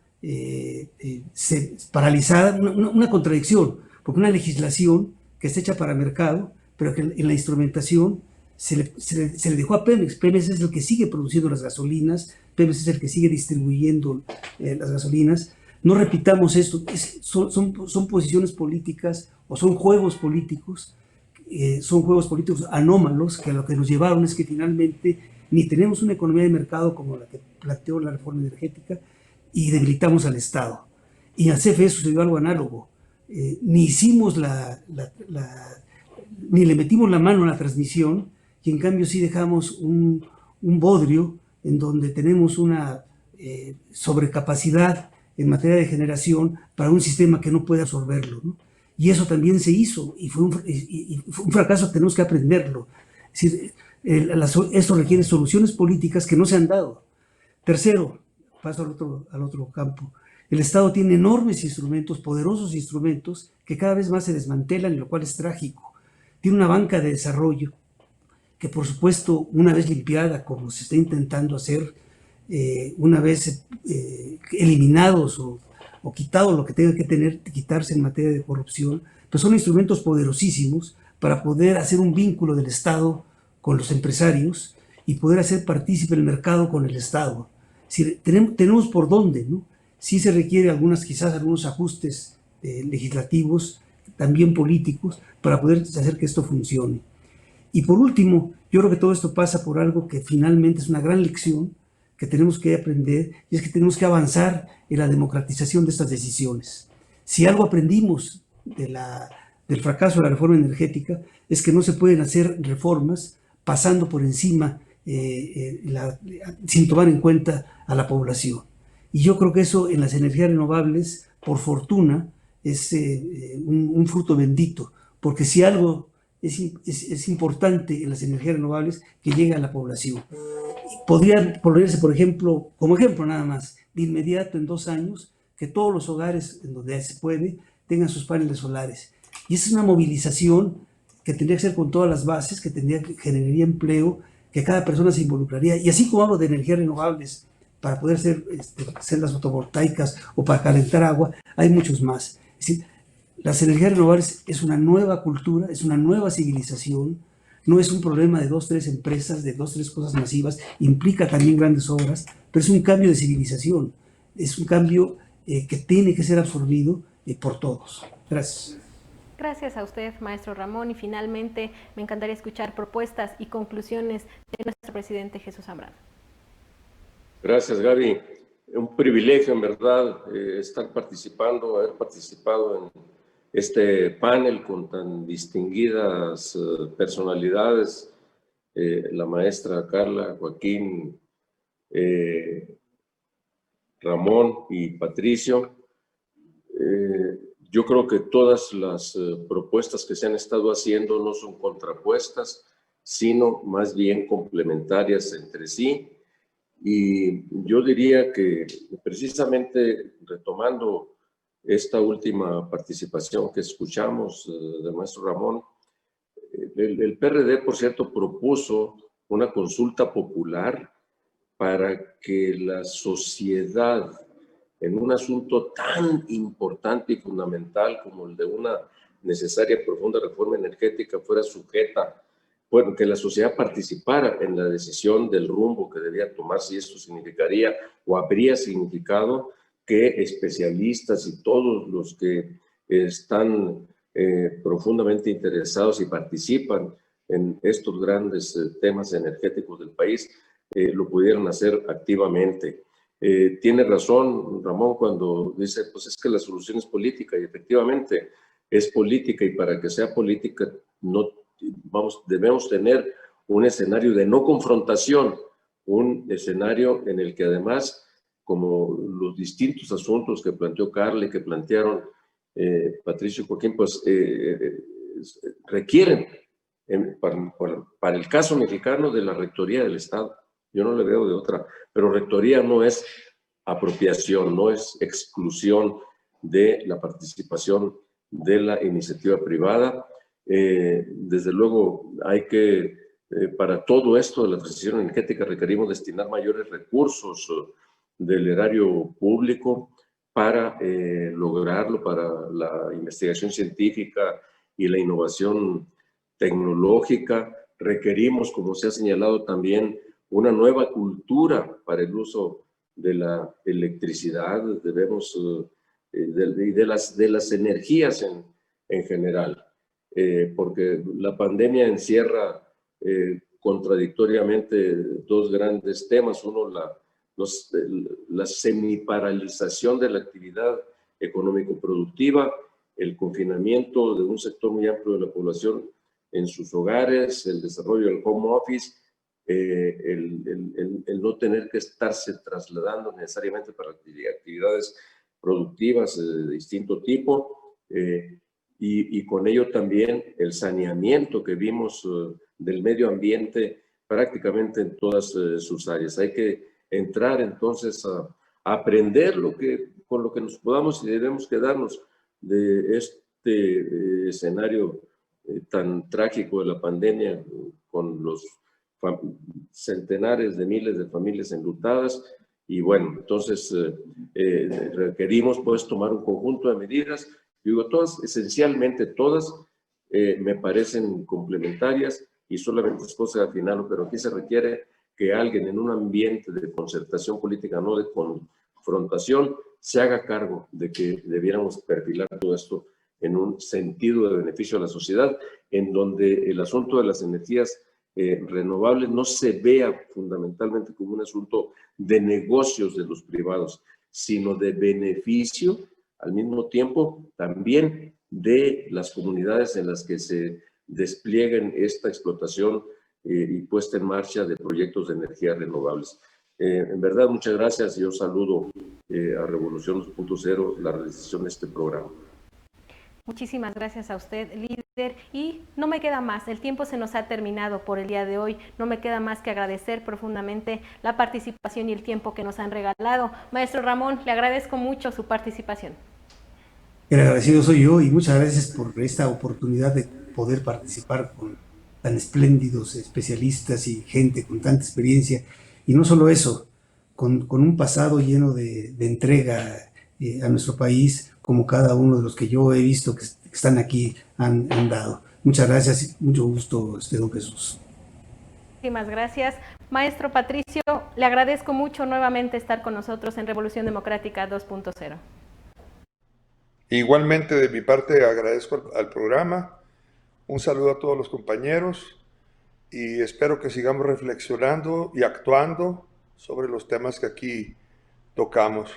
paralizada, una contradicción, porque una legislación que está hecha para mercado, pero que en la instrumentación se le dejó a Pemex. Pemex es el que sigue produciendo las gasolinas, Pemex es el que sigue distribuyendo las gasolinas. No repitamos esto, son posiciones políticas o son juegos políticos anómalos que a lo que nos llevaron es que finalmente ni tenemos una economía de mercado como la que planteó la reforma energética y debilitamos al Estado. Y al CFE sucedió algo análogo. Ni le metimos la mano a la transmisión y en cambio sí dejamos un bodrio en donde tenemos una sobrecapacidad en materia de generación para un sistema que no puede absorberlo, ¿no? Y eso también se hizo y fue un fracaso, tenemos que aprenderlo. Es decir, esto requiere soluciones políticas que no se han dado. Tercero, paso al otro campo. El Estado tiene enormes instrumentos, poderosos instrumentos, que cada vez más se desmantelan, y lo cual es trágico. Tiene una banca de desarrollo que, por supuesto, una vez limpiada, como se está intentando hacer, una vez eliminados o quitado lo que tenga que quitarse en materia de corrupción, pues son instrumentos poderosísimos para poder hacer un vínculo del Estado con los empresarios y poder hacer partícipe el mercado con el Estado. Si tenemos por dónde, ¿no? Sí se requiere quizás algunos ajustes legislativos, también políticos, para poder hacer que esto funcione. Y por último, yo creo que todo esto pasa por algo que finalmente es una gran lección que tenemos que aprender, y es que tenemos que avanzar en la democratización de estas decisiones. Si algo aprendimos del fracaso de la reforma energética, es que no se pueden hacer reformas pasando por encima, sin tomar en cuenta a la población. Y yo creo que eso en las energías renovables, por fortuna, es un fruto bendito, porque si algo es importante en las energías renovables, que llegue a la población. Podría ponerse, por ejemplo, como ejemplo nada más, de inmediato en 2 años, que todos los hogares en donde se puede tengan sus paneles solares. Y esa es una movilización que tendría que ser con todas las bases, que generaría empleo, que cada persona se involucraría. Y así como hablo de energías renovables para poder hacer celdas fotovoltaicas o para calentar agua, hay muchos más. Es decir, las energías renovables es una nueva cultura, es una nueva civilización, no es un problema de 2, 3 empresas, de 2, 3 cosas masivas, implica también grandes obras, pero es un cambio de civilización, es un cambio que tiene que ser absorbido por todos. Gracias. Gracias a usted, maestro Ramón, y finalmente me encantaría escuchar propuestas y conclusiones de nuestro presidente Jesús Zambrano. Gracias, Gaby. Un privilegio, en verdad, haber participado en este panel con tan distinguidas personalidades, la maestra Carla, Joaquín, Ramón y Patricio. Yo creo que todas las propuestas que se han estado haciendo no son contrapuestas, sino más bien complementarias entre sí. Y yo diría que precisamente retomando esta última participación que escuchamos del maestro Ramón, el PRD, por cierto, propuso una consulta popular para que la sociedad, en un asunto tan importante y fundamental como el de una necesaria y profunda reforma energética, fuera sujeta, bueno, que la sociedad participara en la decisión del rumbo que debía tomarse, y esto significaría o habría significado que especialistas y todos los que están profundamente interesados y participan en estos grandes temas energéticos del país, lo pudieran hacer activamente. Tiene razón Ramón cuando dice, pues es que la solución es política, y efectivamente es política, y para que sea política debemos tener un escenario de no confrontación, un escenario en el que además, como los distintos asuntos que planteó Carla y que plantearon Patricio y Joaquín, pues requieren, para el caso mexicano, de la Rectoría del Estado. Yo no le veo de otra, pero Rectoría no es apropiación, no es exclusión de la participación de la iniciativa privada. Desde luego hay que, para todo esto de la transición energética, requerimos destinar mayores recursos del erario público para lograrlo, para la investigación científica y la innovación tecnológica. Requerimos, como se ha señalado también, una nueva cultura para el uso de la electricidad, debemos, de las energías en general, porque la pandemia encierra contradictoriamente dos grandes temas. Uno, la semiparalización de la actividad económico-productiva, el confinamiento de un sector muy amplio de la población en sus hogares, el desarrollo del home office, el no tener que estarse trasladando necesariamente para actividades productivas de distinto tipo, y con ello también el saneamiento que vimos del medio ambiente prácticamente en todas sus áreas. Hay que entrar entonces a aprender con lo que nos podamos, y debemos quedarnos de este escenario tan trágico de la pandemia, con los centenares de miles de familias enlutadas. Y bueno, entonces requerimos pues tomar un conjunto de medidas. Digo, todas, esencialmente todas, me parecen complementarias, y solamente es cosa de afinarlo, pero aquí se requiere que alguien en un ambiente de concertación política, no de confrontación, se haga cargo de que debiéramos perfilar todo esto en un sentido de beneficio a la sociedad, en donde el asunto de las energías renovables no se vea fundamentalmente como un asunto de negocios de los privados, sino de beneficio al mismo tiempo también de las comunidades en las que se desplieguen esta explotación y puesta en marcha de proyectos de energías renovables. En verdad, muchas gracias, y yo saludo a Revolución 2.0 la realización de este programa. Muchísimas gracias a usted, líder, y no me queda más, el tiempo se nos ha terminado por el día de hoy, no me queda más que agradecer profundamente la participación y el tiempo que nos han regalado. Maestro Ramón, le agradezco mucho su participación. El agradecido soy yo, y muchas gracias por esta oportunidad de poder participar con tan espléndidos especialistas y gente con tanta experiencia, y no solo eso, con un pasado lleno de entrega a nuestro país, como cada uno de los que yo he visto que están aquí han dado. Muchas gracias y mucho gusto, don Jesús. Muchísimas gracias. Maestro Patricio, le agradezco mucho nuevamente estar con nosotros en Revolución Democrática 2.0. Igualmente, de mi parte, agradezco al programa. Un saludo a todos los compañeros, y espero que sigamos reflexionando y actuando sobre los temas que aquí tocamos.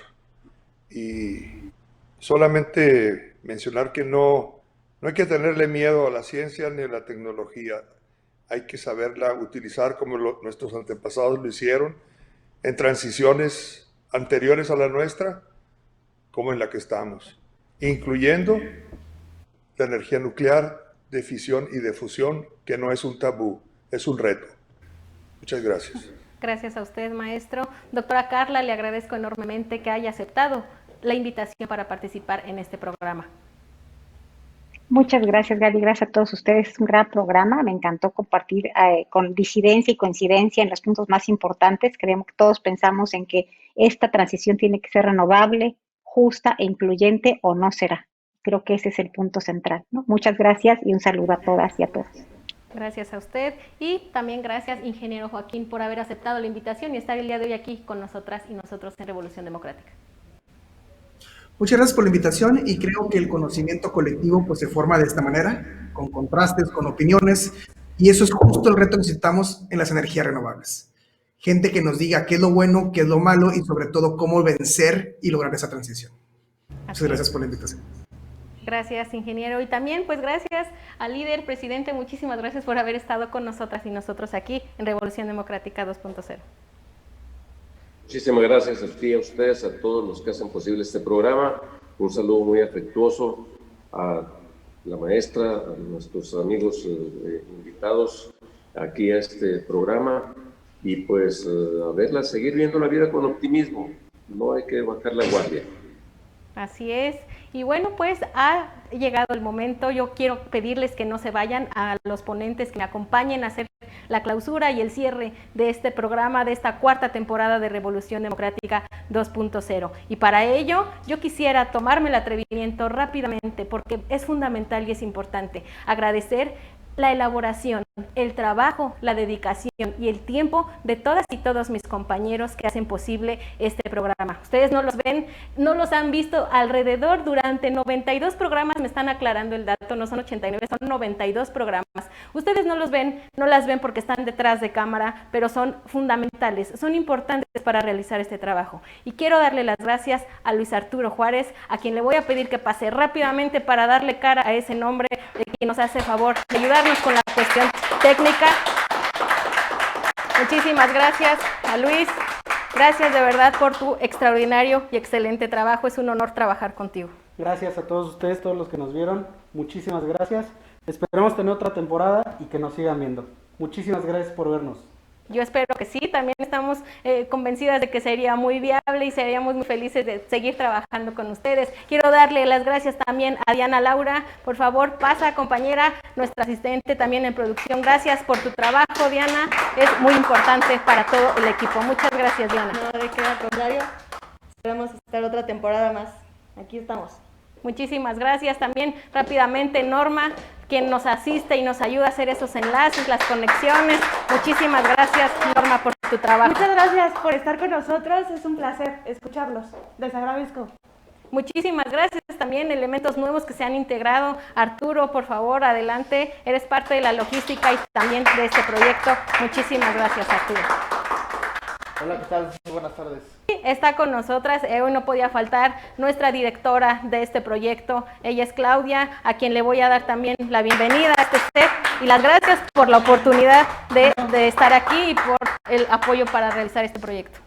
Y solamente mencionar que no hay que tenerle miedo a la ciencia ni a la tecnología. Hay que saberla utilizar como nuestros antepasados lo hicieron en transiciones anteriores a la nuestra, como en la que estamos, incluyendo la energía nuclear de fisión y de fusión, que no es un tabú, es un reto. Muchas gracias. Gracias a usted, maestro. Doctora Carla, le agradezco enormemente que haya aceptado la invitación para participar en este programa. Muchas gracias, Gaby. Gracias a todos ustedes. Es un gran programa. Me encantó compartir con disidencia y coincidencia en los puntos más importantes. Creemos que todos pensamos en que esta transición tiene que ser renovable, justa e incluyente, o no será. Creo que ese es el punto central, ¿no? Muchas gracias y un saludo a todas y a todos. Gracias a usted, y también gracias, ingeniero Joaquín, por haber aceptado la invitación y estar el día de hoy aquí con nosotras y nosotros en Revolución Democrática. Muchas gracias por la invitación, y creo que el conocimiento colectivo pues se forma de esta manera, con contrastes, con opiniones, Y eso es justo el reto que necesitamos en las energías renovables. Gente que nos diga qué es lo bueno, qué es lo malo y sobre todo cómo vencer y lograr esa transición. Muchas gracias por la invitación. Gracias, ingeniero. Y también, pues, gracias al líder, presidente, muchísimas gracias por haber estado con nosotras y nosotros aquí en Revolución Democrática 2.0. Muchísimas gracias a ti, a ustedes, a todos los que hacen posible este programa. Un saludo muy afectuoso a la maestra, a nuestros amigos invitados aquí a este programa y pues seguir viendo la vida con optimismo. No hay que bajar la guardia. Así es. Y bueno, pues ha llegado el momento. Yo quiero pedirles que no se vayan, a los ponentes que me acompañen a hacer la clausura y el cierre de este programa, de esta cuarta temporada de Revolución Democrática 2.0. Y para ello, yo quisiera tomarme el atrevimiento rápidamente, porque es fundamental y es importante agradecer la elaboración, el trabajo, la dedicación y el tiempo de todas y todos mis compañeros que hacen posible este programa. Ustedes no los ven, no los han visto alrededor durante 92 programas, me están aclarando el dato, no son 89, son 92 programas. Ustedes no los ven, no las ven porque están detrás de cámara, pero son fundamentales, son importantes para realizar este trabajo. Y quiero darle las gracias a Luis Arturo Juárez, a quien le voy a pedir que pase rápidamente para darle cara a ese nombre de quien nos hace favor de ayudarnos con la cuestión técnica. Muchísimas gracias a Luis, gracias de verdad por tu extraordinario y excelente trabajo, es un honor trabajar contigo. Gracias a todos ustedes, todos los que nos vieron, muchísimas gracias, esperamos tener otra temporada y que nos sigan viendo. Muchísimas gracias por vernos. Yo espero que sí, también estamos convencidas de que sería muy viable y seríamos muy felices de seguir trabajando con ustedes. Quiero darle las gracias también a Diana Laura, por favor pasa compañera, nuestra asistente también en producción, gracias por tu trabajo Diana, es muy importante para todo el equipo. Muchas gracias Diana. No, de qué, al contrario, esperamos estar otra temporada más, aquí estamos. Muchísimas gracias también rápidamente Norma, quien nos asiste y nos ayuda a hacer esos enlaces, las conexiones. Muchísimas gracias Norma por tu trabajo. Muchas gracias por estar con nosotros, es un placer escucharlos, les agradezco. Muchísimas gracias también, elementos nuevos que se han integrado. Arturo, por favor, adelante, eres parte de la logística y también de este proyecto. Muchísimas gracias Arturo. Hola, ¿qué tal? Muy buenas tardes. Está con nosotras, hoy no podía faltar nuestra directora de este proyecto, ella es Claudia, a quien le voy a dar también la bienvenida a este set y las gracias por la oportunidad de estar aquí y por el apoyo para realizar este proyecto.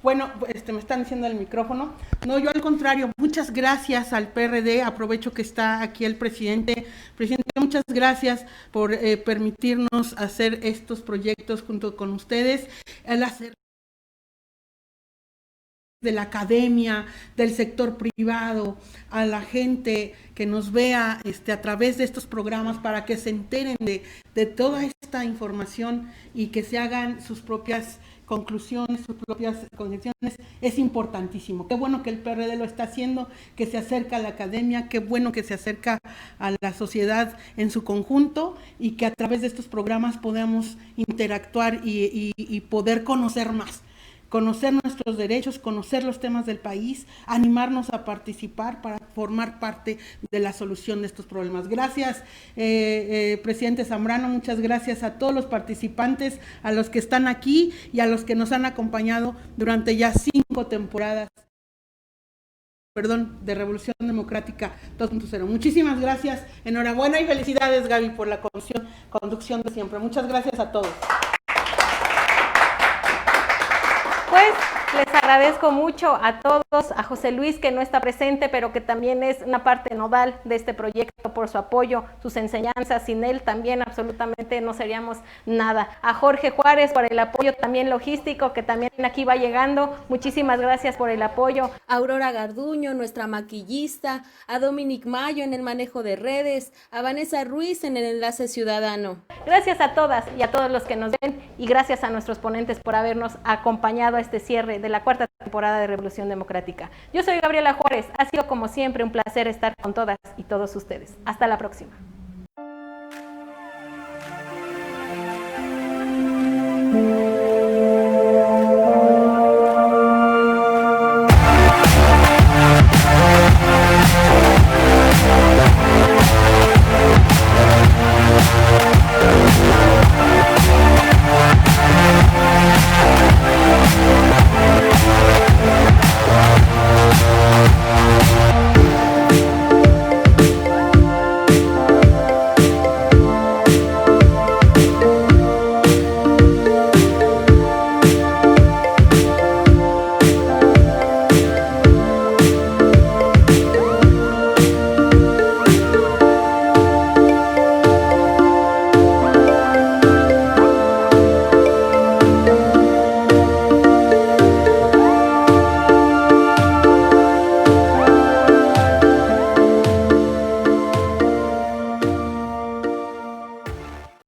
Bueno, me están diciendo el micrófono. No, yo al contrario, muchas gracias al PRD, aprovecho que está aquí el presidente. Presidente, muchas gracias por permitirnos hacer estos proyectos junto con ustedes, el hacer de la academia, del sector privado, a la gente que nos vea a través de estos programas para que se enteren de toda esta información y que se hagan sus propias conclusiones, sus propias conexiones, es importantísimo. Qué bueno que el PRD lo está haciendo, que se acerca a la academia, qué bueno que se acerca a la sociedad en su conjunto y que a través de estos programas podamos interactuar y poder conocer más. Conocer nuestros derechos, conocer los temas del país, animarnos a participar para formar parte de la solución de estos problemas. Gracias, presidente Zambrano, muchas gracias a todos los participantes, a los que están aquí y a los que nos han acompañado durante ya 5 temporadas. De Revolución Democrática 2.0. Muchísimas gracias, enhorabuena y felicidades, Gaby, por la conducción de siempre. Muchas gracias a todos. Pues les agradezco mucho a todos, a José Luis que no está presente, pero que también es una parte nodal de este proyecto por su apoyo, sus enseñanzas, sin él también absolutamente no seríamos nada. A Jorge Juárez por el apoyo también logístico, que también aquí va llegando, muchísimas gracias por el apoyo. A Aurora Garduño, nuestra maquillista, a Dominic Mayo en el manejo de redes, a Vanessa Ruiz en el enlace ciudadano. Gracias a todas y a todos los que nos ven y gracias a nuestros ponentes por habernos acompañado a este cierre de la cuarta temporada de Revolución Democrática. Yo soy Gabriela Juárez, ha sido como siempre un placer estar con todas y todos ustedes. Hasta la próxima.